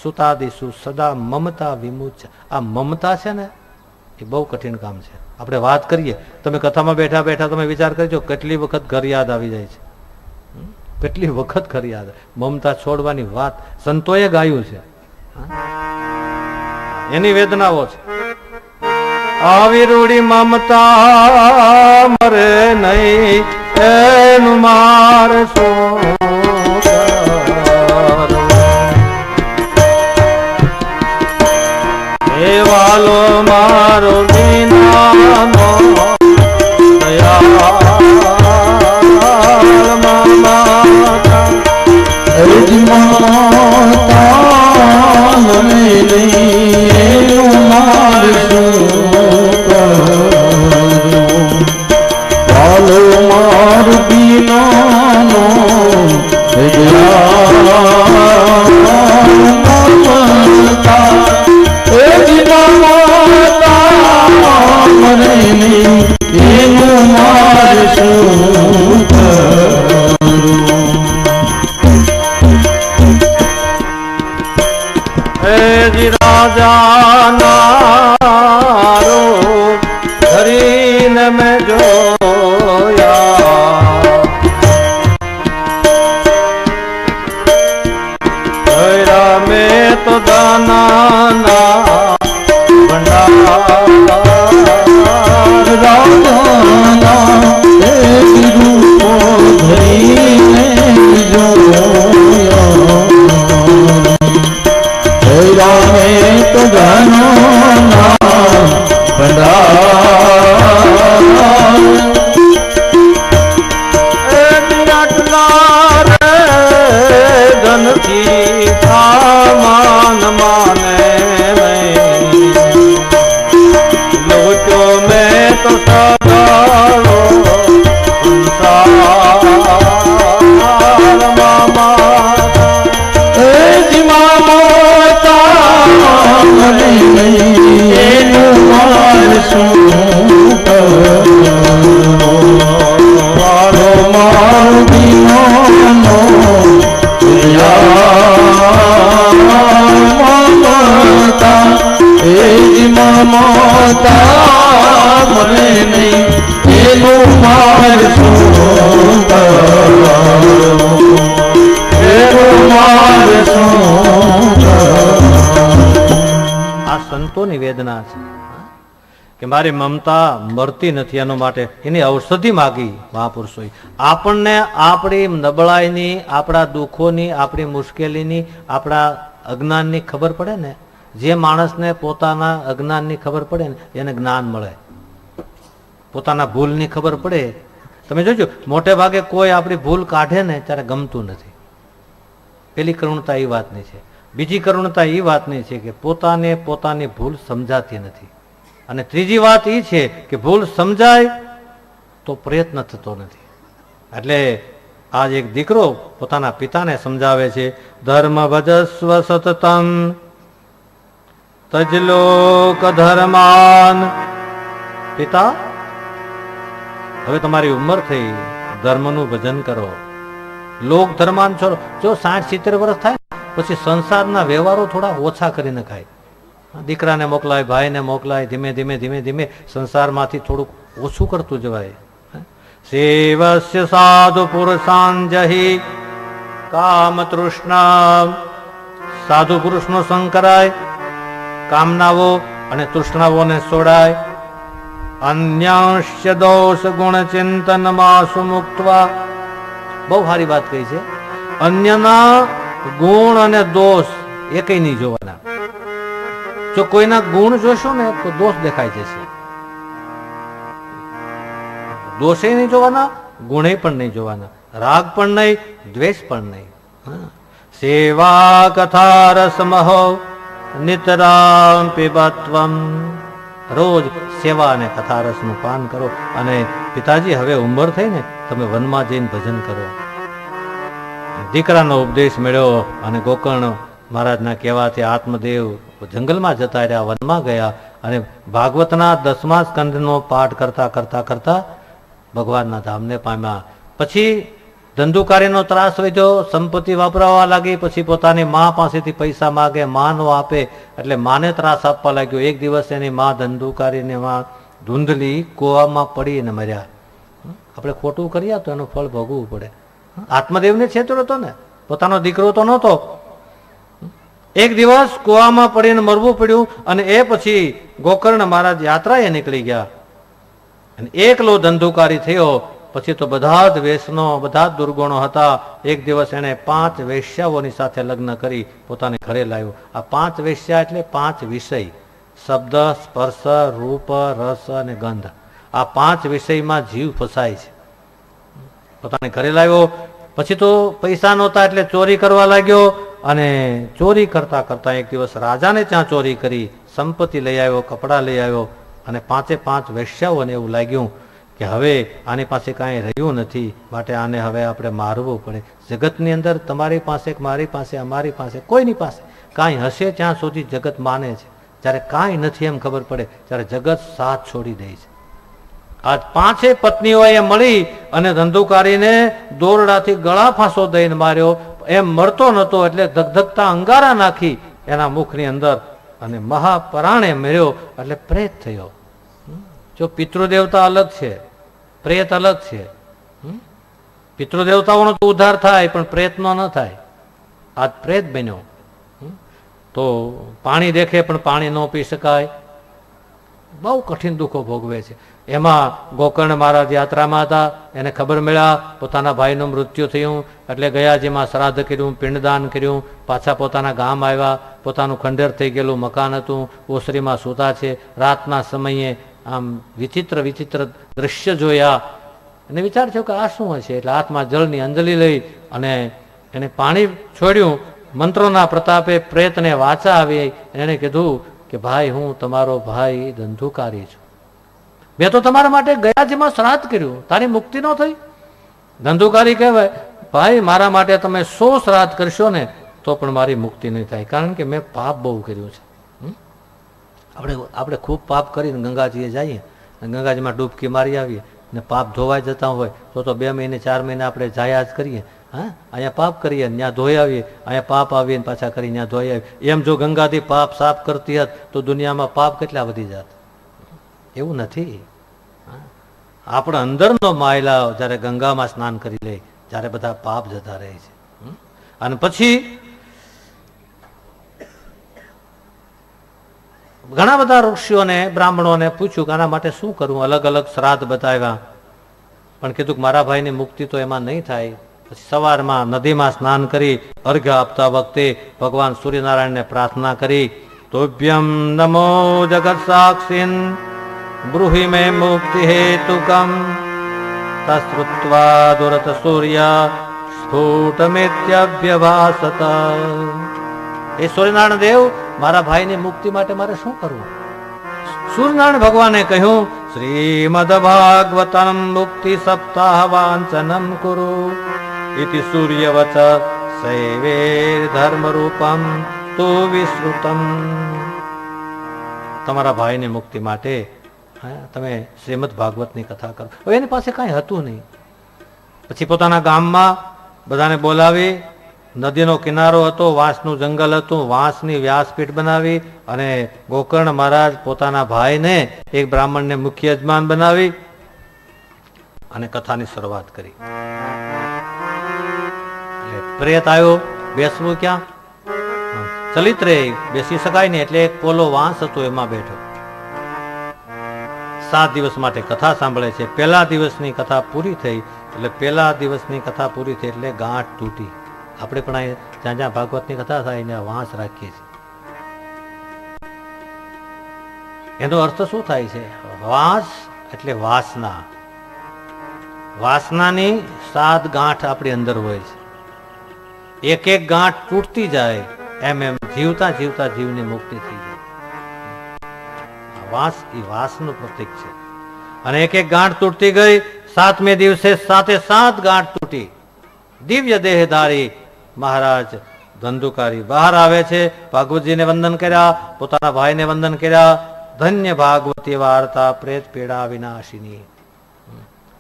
સુતાદિસુ સદા મમતા વિમુચ્ય. આ મમતા છે ને એ બહુ કઠિન કામ છે. આપણે વાત કરીએ, તમે કથામાં બેઠા બેઠા તમે વિચાર કરજો કેટલી વખત ઘર યાદ આવી જાય છે, કેટલી વખત ઘર યાદ. મમતા છોડવાની વાત સંતોએ ગાયું છે, એની વેદનાઓ છે. આવી રૂડી મમતા મરે નહીં, એનું માર વાલો મારો વિનાનો દયાળ માતા વાલો માર વિનાનો રાજા મારું દીવાનો મમતા એ જ મમતા મને નહીં એનું મારે શું કરવું એનું મારે શું આ સંતોની વેદના છે કે મારી મમતા મરતી નથી, એનો માટે એની ઔષધિ માગી મહાપુરુષોએ. આપણને આપણી નબળાઈની, આપણા દુઃખોની, આપણી મુશ્કેલીની, આપણા અજ્ઞાનની ખબર પડે ને, જે માણસને પોતાના અજ્ઞાનની ખબર પડે ને એને જ્ઞાન મળે. પોતાના ભૂલની ખબર પડે. તમે જોજો મોટે ભાગે કોઈ આપણી ભૂલ કાઢે ને ત્યારે ગમતું નથી. પેલી કરુણતા એ વાતની છે. બીજી કરુણતા એ વાતની છે કે પોતાને પોતાની ભૂલ સમજાતી નથી. અને ત્રીજી વાત એ છે કે ભૂલ સમજાય તો પ્રયત્ન થતો નથી. એટલે આજ એક દીકરો પોતાના પિતાને સમજાવે છે, ધર્મ ભજસ્વ સતતમ તજલોક ધર્માન. પિતા, હવે તમારી ઉંમર થઈ, ધર્મનું ભજન કરો, લોક ધર્માન છોડો. જો 60-70 વર્ષ થાય પછી સંસારના વ્યવહારો થોડા ઓછા કરી નખાય. દીકરાને મોકલાય, ભાઈને મોકલાય, ધીમે ધીમે ધીમે ધીમે સંસારમાંથી થોડુંક ઓછું કરતું જવાય. સેવસ્ય સાધુ પુરુષાંજહિ કામ તૃષ્ણા. સાધુ પુરુષનો સંગ કરાય, કામનાઓ અને તૃષ્ણાઓને છોડાય. અન્યાશ્ય દોષ ગુણ ચિંતન માસુ મુક્તવા. બહુ સારી વાત કહી છે. અન્યના ગુણ અને દોષ એકેય નહીં જોવાના. જો કોઈના ગુણ જોશો ને તો દોષ દેખાઈ જશે. દોષે નહીં જોવાના, ગુણે પણ નહીં જોવાના, રાગ પણ નહીં, દ્વેષ પણ નહીં. સેવા કથા રસમહો નિતરામ પીબત્વમ. રોજ સેવા અને કથા રસનું પાન કરો. અને પિતાજી હવે ઉંમર થઈ ને, તમે વનમાં જઈને ભજન કરો. દીકરાનો ઉપદેશ મળ્યો અને ગોકર્ણ મહારાજના કહેવાથી આત્મદેવ જંગલમાં જતા રહ્યા, વનમાં ગયા અને ભાગવતના 10મા સ્કંદનો પાઠ કરતા કરતા કરતા ભગવાનના ધામને પામ્યા. પછી ધંધુકારીનો ત્રાસ વધ્યો, સંપત્તિ વાપરવા લાગી. પછી પોતાની મા પાસેથી પૈસા માગે, મા નો આપે એટલે માને ત્રાસ આપવા લાગ્યો. એક દિવસ એની મા ધંધુકારીને માં ધૂંધલી કૂવામાં પડીને મર્યા. આપણે ખોટું કરીએ તો એનું ફળ ભોગવવું પડે. આત્મદેવને છેતરો હતો ને, પોતાનો દીકરો તો નહોતો. એક દિવસ કૂવામાં પડીને મરવું પડ્યું. અને એ પછી ગોકર્ણ મહારાજ યાત્રાએ નીકળી ગયા અને એકલો ધંધુકારી થયો. પછી તો બધા જ વેસનો, બધા જ દુર્ગુણો હતા. એક દિવસ એને 5 વેશ્યાઓની સાથે લગ્ન કરી પોતાને ઘરે લાવ્યો. આ 5 વેશ્યા એટલે 5 વિષય: શબ્દ, સ્પર્શ, રૂપ, રસ અને ગંધ. આ 5 વિષયમાં જીવ ફસાય છે. પોતાને ઘરે લાવ્યો. પછી તો પૈસા નહોતા એટલે ચોરી કરવા લાગ્યો. અને ચોરી કરતા કરતા એક દિવસ રાજાને ત્યાં ચોરી કરી, સંપત્તિ લઈ આવ્યો, કપડાં લઈ આવ્યો. અને 5 વેશ્યાઓને એવું લાગ્યું કે હવે આની પાસે કાંઈ રહ્યું નથી, માટે આને હવે આપણે મારવું પડે. જગતની અંદર તમારી પાસે, મારી પાસે, અમારી પાસે, કોઈની પાસે કાંઈ હશે ત્યાં સુધી જગત માને છે. જ્યારે કાંઈ નથી એમ ખબર પડે ત્યારે જગત સાથ છોડી દે છે. આજ 5 પત્નીઓએ મળી અને ધંધુકારીને દોરડાથી ગળા ફાંસો દઈને માર્યો. એમ મરતો નહોતો એટલે ધગધગતા અંગારા નાખી એના મુખની અંદર અને મહાપરાણે મર્યો એટલે પ્રેત થયો. જો પિતૃદેવતા અલગ છે, પ્રેત અલગ છે. પિતૃદેવતાઓનો તો ઉદ્ધાર થાય પણ પ્રેતનો ન થાય. આજ પ્રેત બન્યો. તો પાણી દેખે પણ પાણી ન પી શકાય. બહુ કઠિન દુઃખો ભોગવે છે. એમાં ગોકર્ણ મહારાજ યાત્રામાં હતા, એને ખબર મળ્યા પોતાના ભાઈનું મૃત્યુ થયું. એટલે ગયા, જેમાં શ્રાદ્ધ કર્યું, પિંડદાન કર્યું. પાછા પોતાના ગામ આવ્યા. પોતાનું ખંડેર થઈ ગયેલું મકાન હતું, ઓસરીમાં સૂતા છે. રાતના સમયે આમ વિચિત્ર વિચિત્ર દ્રશ્ય જોયા અને વિચાર થયો કે આ શું હશે. એટલે હાથમાં જળની અંજલિ લઈ અને એને પાણી છોડ્યું. મંત્રોના પ્રતાપે પ્રેતને વાચા આવી. એને કીધું કે ભાઈ, હું તમારો ભાઈ ધંધુકારી છું. મેં તો તમારા માટે ગયા જેમાં શ્રાદ્ધ કર્યું, તારી મુક્તિ ન થઈ. ધંધુકારી કહેવાય, ભાઈ મારા માટે તમે 100 શ્રાદ્ધ કરશો ને તો પણ મારી મુક્તિ નહીં થાય, કારણ કે મેં પાપ બહુ કર્યું છે. આપણે ખૂબ પાપ કરીને ગંગાજીએ જઈએ, ગંગાજીમાં ડૂબકી મારી આવીએ, ને પાપ ધોવાઈ જતા હોય તો 2 મહિને 4 મહિને આપણે જાયા જ કરીએ. હા, અહીંયા પાપ કરીએ ત્યાં ધોઈ આવીએ, અહીંયા પાપ આવીએ ને પાછા કરી ત્યાં ધોઈ આવીએ. એમ જો ગંગાથી પાપ સાફ કરતી હોત તો દુનિયામાં પાપ કેટલા વધી જાત. એવું નથી. આપણે અંદરનો માયલા જ્યારે ગંગામાં સ્નાન કરી લે ત્યારે બધા પાપ જતા રહે છે. અને પછી ઘણા બધા ઋષિઓને બ્રાહ્મણોને પૂછ્યું કે આના માટે શું કરવું. અલગ અલગ શ્રાદ્ધ બતાવ્યા, પણ કીધું કે મારા ભાઈની મુક્તિ તો એમાં નહીં થાય. પછી સવારમાં નદીમાં સ્નાન કરી અર્ઘ્ય આપતા વખતે ભગવાન સૂર્યનારાયણને પ્રાર્થના કરી, તોભ્યમ નમો જગત સાક્ષીન બ્રૂહિ મે મુક્તિ હેતુકમ તશ્રુત્વા દુરત સૂર્ય સ્ફુટમિત્યભ્યભાસત. એ સૂર્યનારાયણ દેવ, મારા ભાઈની મુક્તિ માટે મારે શું કરવું? સૂર્યનારાયણ ભગવાને કહ્યું, શ્રીમદ ભાગવતમ મુક્તિ સપ્તાહ વાંચનમ કુરુ ઇતિ સૂર્યવચ સૈવેર ધર્મ રૂપમ તો વિશ્રુતમ. તમારા ભાઈની મુક્તિ માટે તમે શ્રીમદ ભાગવતની કથા કરો. હવે એની પાસે કાંઈ હતું નહીં. પછી પોતાના ગામમાં બધાને બોલાવી, નદીનો કિનારો હતો, વાંસનું જંગલ હતું, વાંસની વ્યાસપીઠ બનાવી અને ગોકર્ણ મહારાજ પોતાના ભાઈને એક બ્રાહ્મણને મુખ્ય યજમાન બનાવી અને કથાની શરૂઆત કરી. પ્રેત આવ્યો, બેસવું ક્યાં? ચલિત્રે બેસી શકાય ને, એટલે એક પોલો વાંસ હતો એમાં બેઠો. 7 દિવસ માટે કથા સાંભળે છે. પહેલા દિવસની કથા પૂરી થઈ એટલે ગાંઠ તૂટી. આપણે પણ જ્યાં જ્યાં ભાગવતની કથા થાય ત્યાં વાંસ રાખીએ છીએ. એનો અર્થ શું થાય છે? વાંસ એટલે વાસના. વાસનાની 7 ગાંઠ આપણી અંદર હોય છે. એક એક ગાંઠ તૂટતી જાય એમ એમ જીવતા જીવતા જીવની મુક્તિ થઈ જાય. વાસ એ વાસનું પ્રતીક છે. અને એક એક ગાંઠ તૂટતી ગઈ. 7મે દિવસે 7 ગાંઠ તૂટી. દિવ્ય દેહધારી મહારાજ ધંધુકારી બહાર આવે છે. ભાગવતજીને વંદન કર્યા, પોતાના ભાઈને વંદન કર્યા. ધન્ય ભાગવતી વાર્તા પ્રેત પીડા વિનાશિની.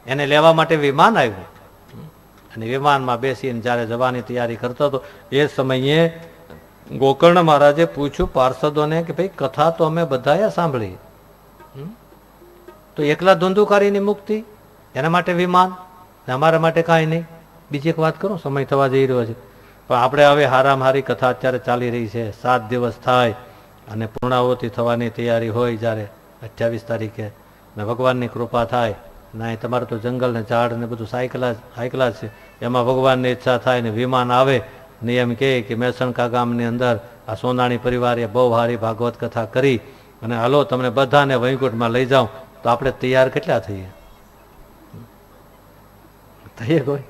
એને લેવા માટે વિમાન આવ્યું અને વિમાનમાં બેસીને જયારે જવાની તૈયારી કરતો હતો એ સમયે ગોકર્ણ મહારાજે પૂછ્યું પાર્ષદોને કે ભાઈ કથા તો અમે બધાએ સાંભળી, તો એકલા ધંધુકારીની મુક્તિ, એના માટે વિમાન, અમારા માટે કાંઈ નહીં. બીજી એક વાત કરું, સમય થવા જઈ રહ્યો છે, પણ આપણે હવે હારામાં હારી કથા અત્યારે ચાલી રહી છે. 7 દિવસ થાય અને પૂર્ણાહુતિ થવાની તૈયારી હોય જ્યારે 28 તારીખે ને ભગવાનની કૃપા થાય ના, તમારે તો જંગલ ને ઝાડ ને બધું સાયકલા છે, એમાં ભગવાનની ઈચ્છા થાય ને વિમાન આવે ને એમ કે મેસણકા ગામની અંદર આ સોનાણી પરિવારે બહુ સારી ભાગવત કથા કરી અને હાલો તમને બધાને વૈકુંઠમાં લઈ જાઉં, તો આપણે તૈયાર કેટલા થઈએ? કોઈ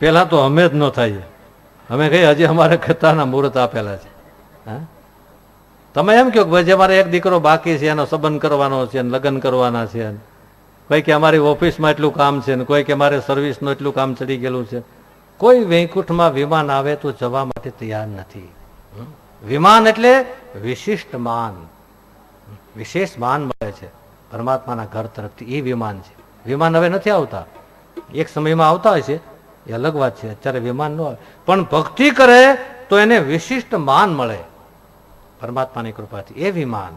પેલા તો અમે જ ન થઈએ. અમે કહીએ હજી અમારે કથાના મુહૂર્ત આપેલા છે. હા, તમે એમ કહો કે ભાઈ અમારે એક દીકરો બાકી છે, એનો સંબંધ કરવાનો છે, લગ્ન કરવાના છે, કોઈ કે અમારી ઓફિસમાં એટલું કામ છે, કોઈ કે અમારે સર્વિસનું એટલું કામ ચડી ગયેલું છે. કોઈ વૈકુંઠમાં વિમાન આવે તો જવા માટે તૈયાર નથી. વિમાન એટલે વિશિષ્ટ માન, વિશેષ માન મળે છે પરમાત્માના ઘર તરફથી. એ વિમાન છે. વિમાન હવે નથી આવતા, એક સમયમાં આવતા હોય છે, એ અલગ વાત છે. અત્યારે વિમાન ન આવે, પણ ભક્તિ કરે તો એને વિશિષ્ટ માન મળે પરમાત્માની કૃપાથી. એ વિમાન.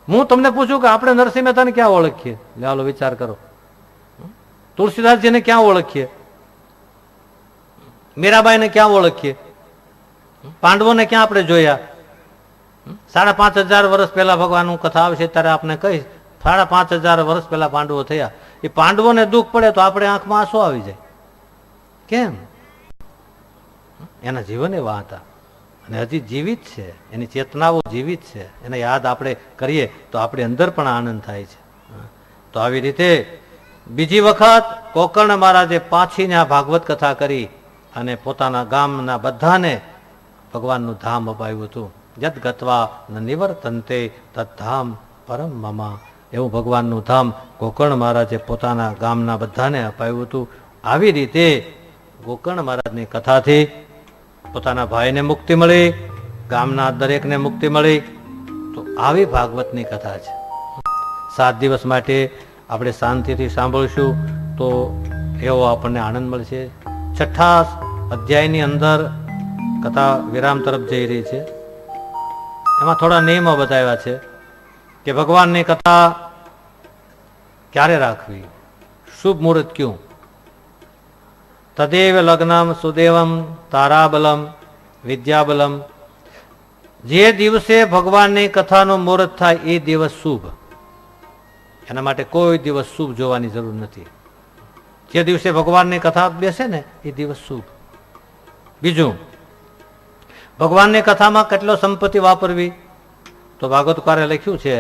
હું તમને પૂછું કે આપણે નરસિંહ મહેતાને ક્યાં ઓળખીએ? ચાલો વિચાર કરો. તુલસીદાસજીને ક્યાં ઓળખીએ? મીરાબાઈને ક્યાં ઓળખીએ? પાંડવોને ક્યાં આપણે જોયા? 5,500 વર્ષ પહેલા ભગવાનનું કથા આવશે ત્યારે આપણે કહીશ 5,500 વર્ષ પહેલા પાંડવો થયા. એ પાંડવોને દુઃખ પડે તો આપણે આંખમાં આંસુ આવી જાય. કેમ? એના જીવન એવા હતા અને હજી જીવિત છે, એની ચેતનાઓ જીવિત છે. એને યાદ આપણે કરીએ તો આપણી અંદર પણ આનંદ થાય છે. તો આવી રીતે બીજી વખત ગોકર્ણ મહારાજે પાછીને આ ભાગવત કથા કરી અને પોતાના ગામના બધાને ભગવાનનું ધામ અપાવ્યું હતું. યદ ગત્વા ન નિવર્તન્તે તદ્ધામ પરમ મમા. એવું ભગવાનનું ધામ ગોકર્ણ મહારાજે પોતાના ગામના બધાને અપાવ્યું હતું. આવી રીતે ગોકર્ણ મહારાજની કથાથી પોતાના ભાઈને મુક્તિ મળી, ગામના દરેકને મુક્તિ મળી. તો આવી ભાગવતની કથા છે. 7 દિવસ માટે આપણે શાંતિથી સાંભળશું તો એવો આપણને આનંદ મળશે. 6ઠા અધ્યાયની અંદર કથા વિરામ તરફ જઈ રહી છે. એમાં થોડા નિયમો બતાવ્યા છે કે ભગવાનની કથા ક્યારે રાખવી, શુભ મુહૂર્ત ક્યું. તદેવ લગ્નમ સુદેવમ તારાબલમ વિદ્યાબલમ. જે દિવસે ભગવાનની કથાનું મુહૂર્ત થાય એ દિવસ શુભ. એના માટે કોઈ દિવસ શુભ જોવાની જરૂર નથી. જે દિવસે ભગવાનની કથા બેસે ને એ દિવસ શુભ. બીજું, ભગવાનની કથામાં કેટલો સંપત્તિ વાપરવી, તો ભાગવતકારે લખ્યું છે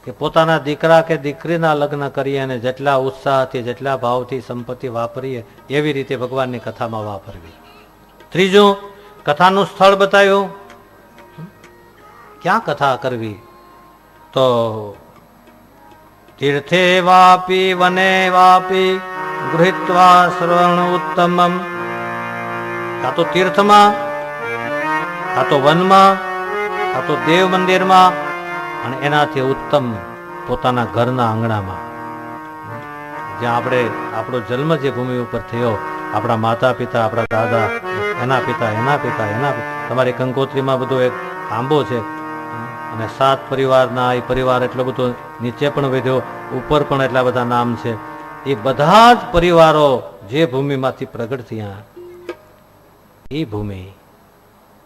કે પોતાના દીકરા કે દીકરીના લગ્ન કરીએ અને જેટલા ઉત્સાહથી જેટલા ભાવથી સંપત્તિ વાપરીએ એવી રીતે ભગવાનની કથામાં વાપરવી. ત્રીજું, કથાનું સ્થળ બતાવ્યું. ક્યાં કથા કરવી, તો તીર્થે વાપી વને વાપી ગૃહીત્વા શ્રવણ ઉત્તમમ. કાં તો તીર્થમાં, કાં તો વનમાં, કાં તો દેવ મંદિરમાં, અને એનાથી ઉત્તમ પોતાના ઘરના આંગણામાં, જ્યાં આપણે આપણો જન્મ જે ભૂમિ ઉપર થયો, આપણા માતા પિતા, આપણા દાદા, એના પિતા, એના પિતા, એના પિતા. તમારી કંકોત્રીમાં બધો એક આંબો છે અને 7 પરિવારના એ પરિવાર એટલો બધો નીચે પણ વધ્યો, ઉપર પણ એટલા બધા નામ છે. એ બધા જ પરિવારો જે ભૂમિમાંથી પ્રગટ થયા એ ભૂમિ,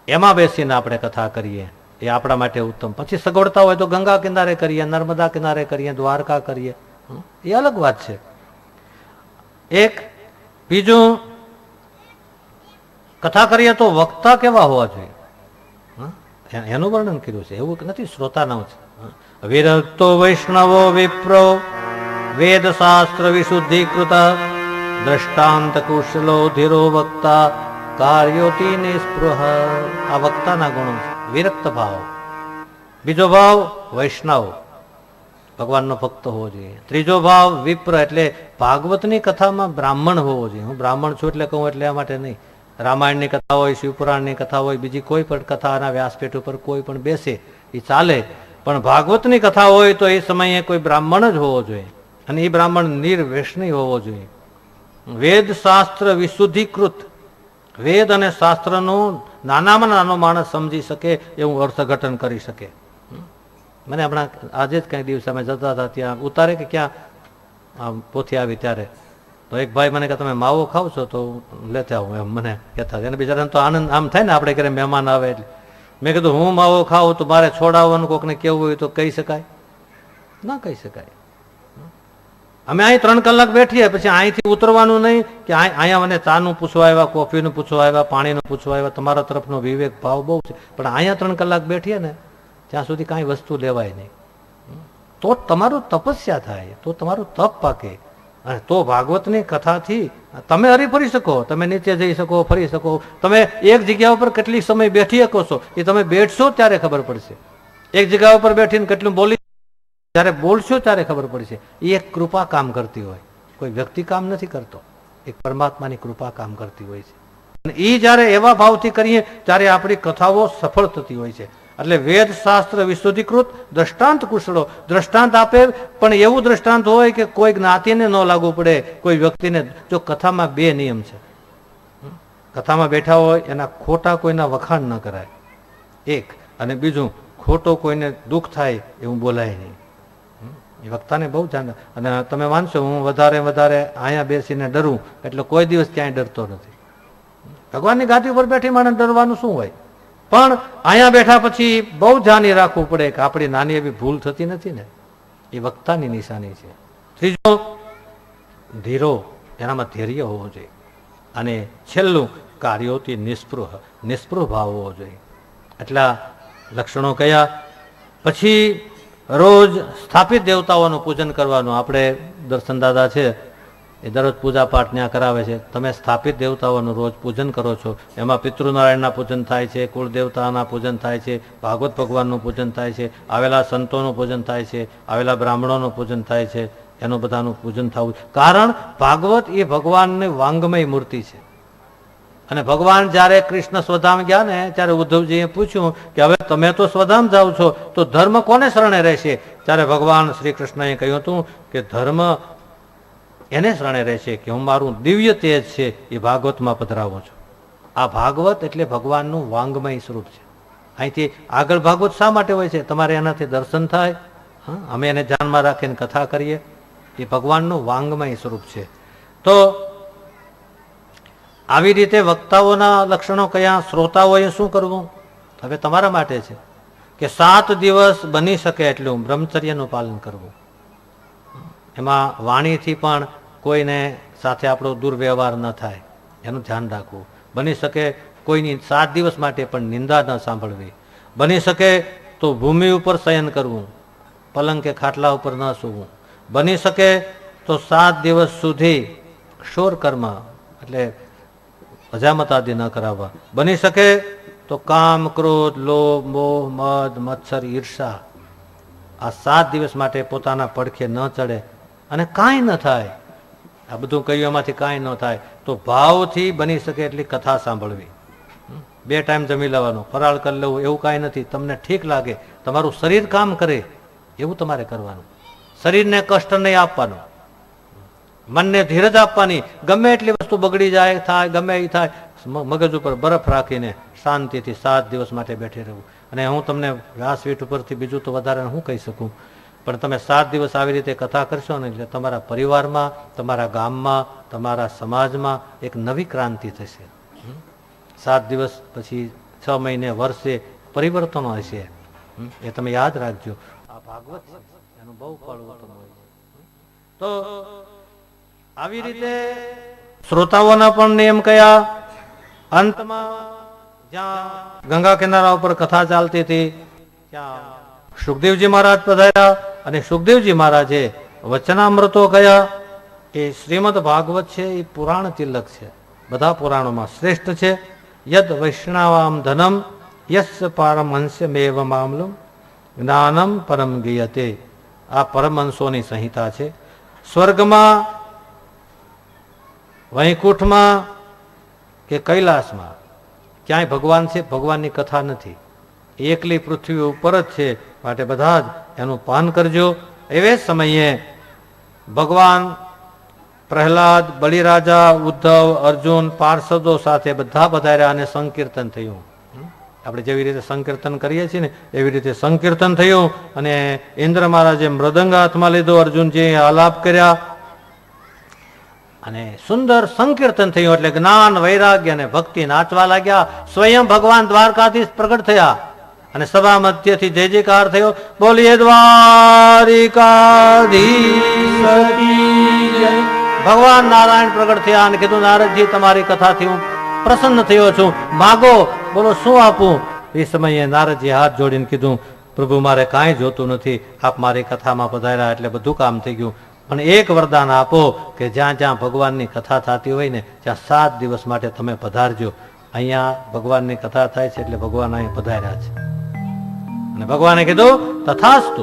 એમાં બેસીને આપણે કથા કરીએ એ આપણા માટે ઉત્તમ. પછી સગવડતા હોય તો ગંગા કિનારે કરીએ, નર્મદા કિનારે કરીએ, દ્વારકા કરીએ, એ અલગ વાત છે. એક બીજું, કથા કરીએ તો વક્તા કેવા હોવા જોઈએ એનું વર્ણન કર્યું છે. એવું નથી, શ્રોતાનું છે. વિરક્તો વૈષ્ણવો વિપ્રો વેદ શાસ્ત્ર વિશુદ્ધિકૃત દ્રષ્ટાંત કુશલો ધીરો વક્તા કાર્યોતી નિસ્પૃહ. આ વક્તાના ગુણો છે. વિરક્ત ભાવ. બીજો ભાવ વૈષ્ણવ, ભગવાનનો ભક્ત હોવો જોઈએ. ત્રીજો ભાવ વિપ્ર, એટલે ભાગવતની કથામાં બ્રાહ્મણ હોવો જોઈએ. હું બ્રાહ્મણ છું એટલે કહું એટલે આ માટે નહીં. રામાયણની કથા હોય, શિવપુરાણની કથા હોય, બીજી કોઈ પણ કથાના વ્યાસપીઠ ઉપર કોઈ પણ બેસે એ ચાલે, પણ ભાગવતની કથા હોય તો એ સમયે કોઈ બ્રાહ્મણ જ હોવો જોઈએ, અને એ બ્રાહ્મણ નિર્વ્યસની હોવો જોઈએ. વેદ શાસ્ત્ર વિશુદ્ધિકૃત, વેદ અને શાસ્ત્રનું નાનામાં નાનો માણસ સમજી શકે એવું અર્થઘટન કરી શકે. મને હમણાં આજે જ કંઈક દિવસે અમે જતા હતા, ત્યાં ઉતારે કે ક્યાં પોથી આવી ત્યારે તો એક ભાઈ મને કે તમે માવો ખાવ છો તો લેતા આવું એમ મને કહેતા. એને બિચારાને તો આનંદ આમ થાય ને, આપણે ઘરે મહેમાન આવે એટલે. મેં કીધું હું માવો ખાઉં તો મારે છોડાવવાનું કોકને કેવું હોય તો કહી શકાય? ના કહી શકાય. અમે અહીં 3 કલાક બેઠીએ, પછી અહીંથી ઉતરવાનું નહીં કે અહીંયા મને ચાનું પૂછવા આવ્યા, કોફીનું પૂછવા આવ્યા, પાણીનું પૂછવા આવ્યા. તમારા તરફનો વિવેક ભાવ બહુ છે, પણ અહીંયા 3 કલાક બેઠીએ ને ત્યાં સુધી કાંઈ વસ્તુ લેવાય નહીં. તો તમારું તપસ્યા થાય, તો તમારું તપ પાકે, અને તો ભાગવતની કથાથી તમે હરી શકો, તમે નીચે જઈ શકો, ફરી શકો. તમે એક જગ્યા ઉપર કેટલી સમય બેઠી શકો છો એ તમે બેઠશો ત્યારે ખબર પડશે. એક જગ્યા ઉપર બેઠીને કેટલું બોલી, જ્યારે બોલશો ત્યારે ખબર પડશે. એ એક કૃપા કામ કરતી હોય, કોઈ વ્યક્તિ કામ નથી કરતો, એક પરમાત્માની કૃપા કામ કરતી હોય છે. અને એ જ્યારે એવા ભાવથી કરીએ ત્યારે આપણી કથાઓ સફળ થતી હોય છે. એટલે વેદ શાસ્ત્ર વિશુદ્ધિકૃત, દ્રષ્ટાંત કુશળો. દ્રષ્ટાંત આપે પણ એવું દ્રષ્ટાંત હોય કે કોઈ જ્ઞાતિને ન લાગુ પડે, કોઈ વ્યક્તિને. જો કથામાં 2 નિયમ છે. કથામાં બેઠા હોય એના ખોટા કોઈના વખાણ ન કરાય, એક. અને બીજું, ખોટો કોઈને દુઃખ થાય એવું બોલાય નહીં. એ વક્તાને બહુ ધ્યાન. અને તમે માનશો, હું વધારે અહીંયા બેસીને ડરું એટલે કોઈ દિવસ ક્યાંય ડરતો નથી. ભગવાનની ગાદી ઉપર બેઠી માણસ ડરવાનું શું હોય? પણ અહીંયા બેઠા પછી બહુ ધ્યાન રાખવું પડે કે આપણી નાની એવી ભૂલ થતી નથી ને. એ વક્તાની નિશાની છે. ત્રીજો, ધીરો, એનામાં ધૈર્ય હોવો જોઈએ. અને છેલ્લું, કાર્યોથી નિસ્પૃહ ભાવ હોવો જોઈએ. એટલા લક્ષણો કયા. પછી રોજ સ્થાપિત દેવતાઓનું પૂજન કરવાનું. આપણે દર્શન દાદા છે એ દરરોજ પૂજા પાઠ ત્યાં કરાવે છે. તમે સ્થાપિત દેવતાઓનું રોજ પૂજન કરો છો. એમાં પિતૃનારાયણના પૂજન થાય છે, કુળ દેવતાના પૂજન થાય છે, ભાગવત ભગવાનનું પૂજન થાય છે, આવેલા સંતોનું પૂજન થાય છે, આવેલા બ્રાહ્મણોનું પૂજન થાય છે. એનું બધાનું પૂજન થવું. કારણ ભાગવત એ ભગવાનની વાંગમય મૂર્તિ છે. અને ભગવાન જ્યારે કૃષ્ણ સ્વધામ ગયા ને ત્યારે ઉદ્ધવજીએ પૂછ્યું કે હવે તમે તો સ્વધામ જાઓ છો તો ધર્મ કોને શરણે રહેશે? ત્યારે ભગવાન શ્રી કૃષ્ણએ કહ્યું હતું કે ધર્મ એને શરણે રહેશે કે હું મારું દિવ્ય તેજ છે એ ભાગવતમાં પધરાવું છું. આ ભાગવત એટલે ભગવાનનું વાંગમય સ્વરૂપ છે. અહીંથી આગળ ભાગવત શા માટે હોય છે? તમારે એનાથી દર્શન થાય. હા, અમે એને ધ્યાનમાં રાખીને કથા કરીએ. એ ભગવાનનું વાંગમય સ્વરૂપ છે. તો આવી રીતે વક્તાઓના લક્ષણો કયા, શ્રોતાઓએ શું કરવું? હવે તમારા માટે છે કે 7 દિવસ બની શકે એટલું બ્રહ્મચર્યનું પાલન કરવું. એમાં વાણીથી પણ કોઈને સાથે આપણો દુર્વ્યવહાર ન થાય એનું ધ્યાન રાખવું. બની શકે કોઈની 7 દિવસ માટે પણ નિંદા ન સાંભળવી. બની શકે તો ભૂમિ ઉપર શયન કરવું, પલંગ કે ખાટલા ઉપર ન સૂવું. બની શકે તો 7 દિવસ સુધી ક્ષોર કર્મ એટલે અજામતાદી ન કરાવવા. બની શકે તો કામ, ક્રોધ, લોભ, મોહ, મદ, મત્સર, ઈર્ષા આ 7 દિવસ માટે પોતાના પડખે ન ચડે. અને કાંઈ ન થાય, આ બધું કહ્યું એમાંથી કાંઈ ન થાય તો ભાવથી બની શકે એટલી કથા સાંભળવી. 2 ટાઈમ જમી લેવાનું, ફરાળ કરી લેવું એવું કાંઈ નથી. તમને ઠીક લાગે, તમારું શરીર કામ કરે એવું તમારે કરવાનું. શરીરને કષ્ટ નહીં આપવાનું, મનને ધીરજ આપવાની. ગમે એટલી વસ્તુ બગડી જાય, થાય, ગમે એ થાય, મગજ ઉપર બરફ રાખીને શાંતિથી 7 દિવસ માટે બેઠી રહેવું. અને હું તમને વ્યાસપીઠ ઉપરથી બીજું તો વધારે હું કહી શકું, પણ તમે 7 દિવસ આવી રીતે કથા કરશો ને એટલે તમારા પરિવારમાં, તમારા ગામમાં, તમારા સમાજમાં એક નવી ક્રાંતિ થશે. 7 દિવસ પછી 6 મહિને, વર્ષે પરિવર્તનો હશે. એ તમે યાદ રાખજો. આ ભાગવત છે, એનું બહુ ફળ ઉત્તમ હોય છે. તો આવી રીતે શ્રોતાઓના પણ નિયમ કયા? અંતમાં જ્યાં ગંગા કિનારા ઉપર કથા ચાલતી હતી ત્યાં સુખદેવજી મહારાજ પધાર્યા અને સુખદેવજી મહારાજે વચનામૃતો કયા? એ શ્રીમદ ભાગવત છે, એ પુરાણ તિલક છે, બધા પુરાણોમાં શ્રેષ્ઠ છે. યદ વૈષ્ણવામ ધનમ યસ પારમહંસ્યમેવ મામલમ જ્ઞાનમ પરમ ગીયતે. આ પરમહંસોની સંહિતા છે. સ્વર્ગમાં, વૈકુંઠમાં કે કૈલાસમાં ક્યાંય ભગવાન છે, ભગવાનની કથા નથી. એકલી પૃથ્વી ઉપર જ છે. માટે બધા જ એનું પાન કરજો. એવે સમયે ભગવાન પ્રહલાદ, બલિરાજા, ઉદ્ધવ, અર્જુન, પાર્ષદો સાથે બધા પધાર્યા અને સંકીર્તન થયું. આપણે જેવી રીતે સંકીર્તન કરીએ છીએ ને એવી રીતે સંકીર્તન થયું. અને ઇન્દ્ર મહારાજે મૃદંગ હાથમાં લીધો, અર્જુનજી આલાપ કર્યા અને સુંદર સંકીર્તન થયું. એટલે જ્ઞાન, વૈરાગ્ય અને ભક્તિ નાચવા લાગ્યા. સ્વયં ભગવાન દ્વારકાધીશ પ્રગટ થયા અને સભા મધ્યથી જય જયકાર થયો. બોલીએ દ્વારિકાધીશ. ભગવાન નારાયણ પ્રગટ થયા અને કીધું, નારદજી તમારી કથાથી હું પ્રસન્ન થયો છું, માગો. બોલો શું આપું? એ સમયે નારદજી હાથ જોડીને કીધું, પ્રભુ મારે કાંઈ જોતું નથી, આપ મારી કથામાં પધાર્યા એટલે બધું કામ થઈ ગયું. પણ એક વરદાન આપો કે જ્યાં જ્યાં ભગવાનની કથા થતી હોય ને ત્યાં 7 દિવસ માટે તમે પધારજો. અહીંયા ભગવાનની કથા થાય છે એટલે ભગવાન અહીંયા પધાર્યા છે. અને ભગવાને કીધું તથાસ્તુ.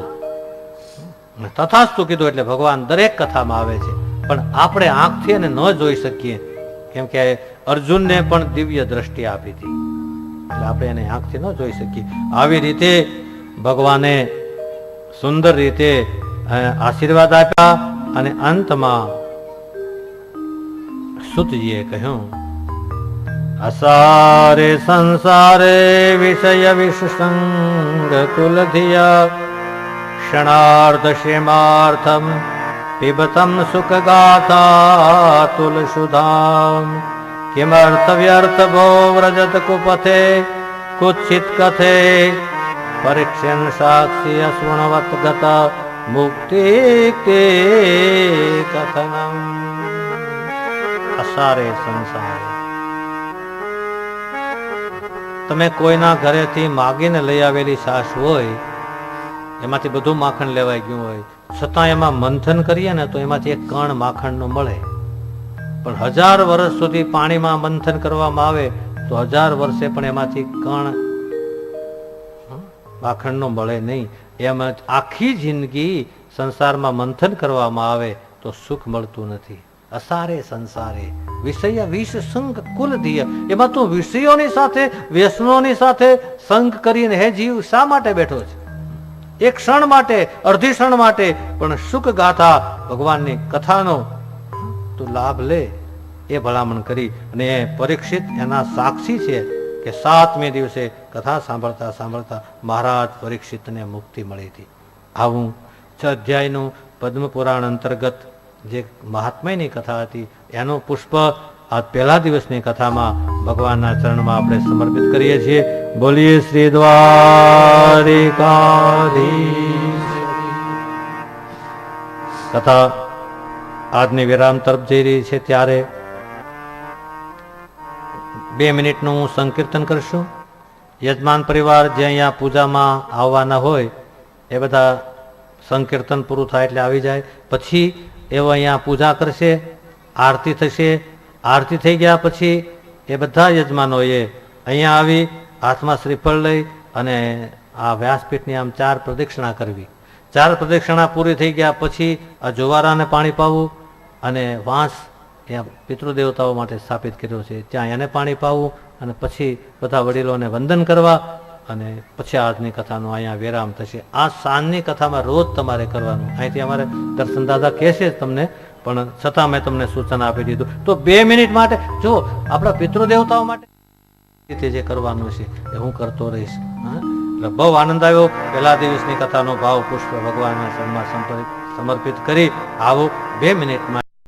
તથાસ્તુ કીધું એટલે ભગવાન દરેક કથામાં આવે છે. પણ આપણે આંખથી એને ન જોઈ શકીએ, કેમ કે અર્જુનને પણ દિવ્ય દ્રષ્ટિ આપી હતી એટલે આપણે એને આંખથી ન જોઈ શકીએ. આવી રીતે ભગવાને સુંદર રીતે આશીર્વાદ આપ્યા. અને અંતમાં સુતજીએ કહ્યું, અસારે સંસારે વિષય વિષસંગ તુલધિયા ક્ષણાર્ધ ક્ષેમાર્થમ પિબતમ સુખ ગાથા તુલસુધામ કિમર્થ વ્યર્થ ભો વ્રજત કુપથે કુચ્છિત કથે પરીક્ષણ સાક્ષી અશ્વણવત ગતા મુક્તિ કથનમ. અસારે સંસારે, તમે કોઈના ઘરેથી માગીને લઈ આવેલી છાશ હોય, એમાંથી બધું માખણ લેવાઈ ગયું હોય, છતાં એમાં મંથન કરીએ ને તો એમાંથી એક કણ માખણનું મળે. પણ 1000 વર્ષ સુધી પાણીમાં મંથન કરવામાં આવે તો 1000 વર્ષે પણ એમાંથી કણ માખણનું મળે નહીં. એમ આખી જિંદગી સંસારમાં મંથન કરવામાં આવે તો સુખ મળતું નથી. અસારે સંસારે વિષય વિષ સંગ કુલ ધીય. એમાં તું વિષયોની સાથે, વ્યસનોની સાથે સંગ કરીને હે જીવ શા માટે બેઠો છે? એક ક્ષણ માટે, અડધી ક્ષણ માટે પણ સુખ ગાથા ભગવાનની કથાનો તું લાભ લે, એ ભલામણ કરી. અને પરીક્ષિત એના સાક્ષી છે કે 7મે દિવસે કથા સાંભળતા સાંભળતા મહારાજ પરીક્ષિતને મુક્તિ મળી હતી. આવું 6 અધ્યાયનું પદ્મ પુરાણ અંતર્ગત જે મહાત્માની કથા હતી એનું પુષ્પ આ પહેલા દિવસની કથામાં ભગવાનના ચરણમાં આપણે સમર્પિત કરીએ છીએ. બોલીએ શ્રી દ્વારિકાધીશ. કથા આજની વિરામ તરફ જઈ રહી છે ત્યારે 2 મિનિટનું હું સંકીર્તન કરશું. યજમાન પરિવાર જે અહીંયા પૂજામાં આવવાના હોય એ બધા સંકીર્તન પૂરું થાય એટલે આવી જાય. પછી એવો અહીંયા પૂજા કરશે, આરતી થશે. આરતી થઈ ગયા પછી એ બધા યજમાનોએ અહીંયા આવી હાથમાં શ્રીફળ લઈ અને આ વ્યાસપીઠની આમ 4 પ્રદક્ષિણા કરવી. 4 પ્રદક્ષિણા પૂરી થઈ ગયા પછી આ જુવારાને પાણી પાવું અને વાંસ ત્યાં પિતૃદેવતાઓ માટે સ્થાપિત કર્યો છે ત્યાં એને પાણી પાવું અને પછી બધા વડીલોને વંદન કરવા અને પછી આજની કથાનો અહીંયા વિરામ થશે. આ સાંજની કથામાં રોજ તમારે કરવાનું. અહીંથી અમારે દર્શન દાદા કહેશે જ તમને, પણ છતાં મેં તમને સૂચન આપી દીધું. તો 2 મિનિટ માટે જો આપણા પિતૃદેવતાઓ માટે જે કરવાનું છે એ હું કરતો રહીશ. એટલે બહુ આનંદ આવ્યો. પહેલા દિવસની કથાનો ભાવ પુષ્પ ભગવાનના ચરણમાં સમર્પિત કરી આવો 2 મિનિટમાં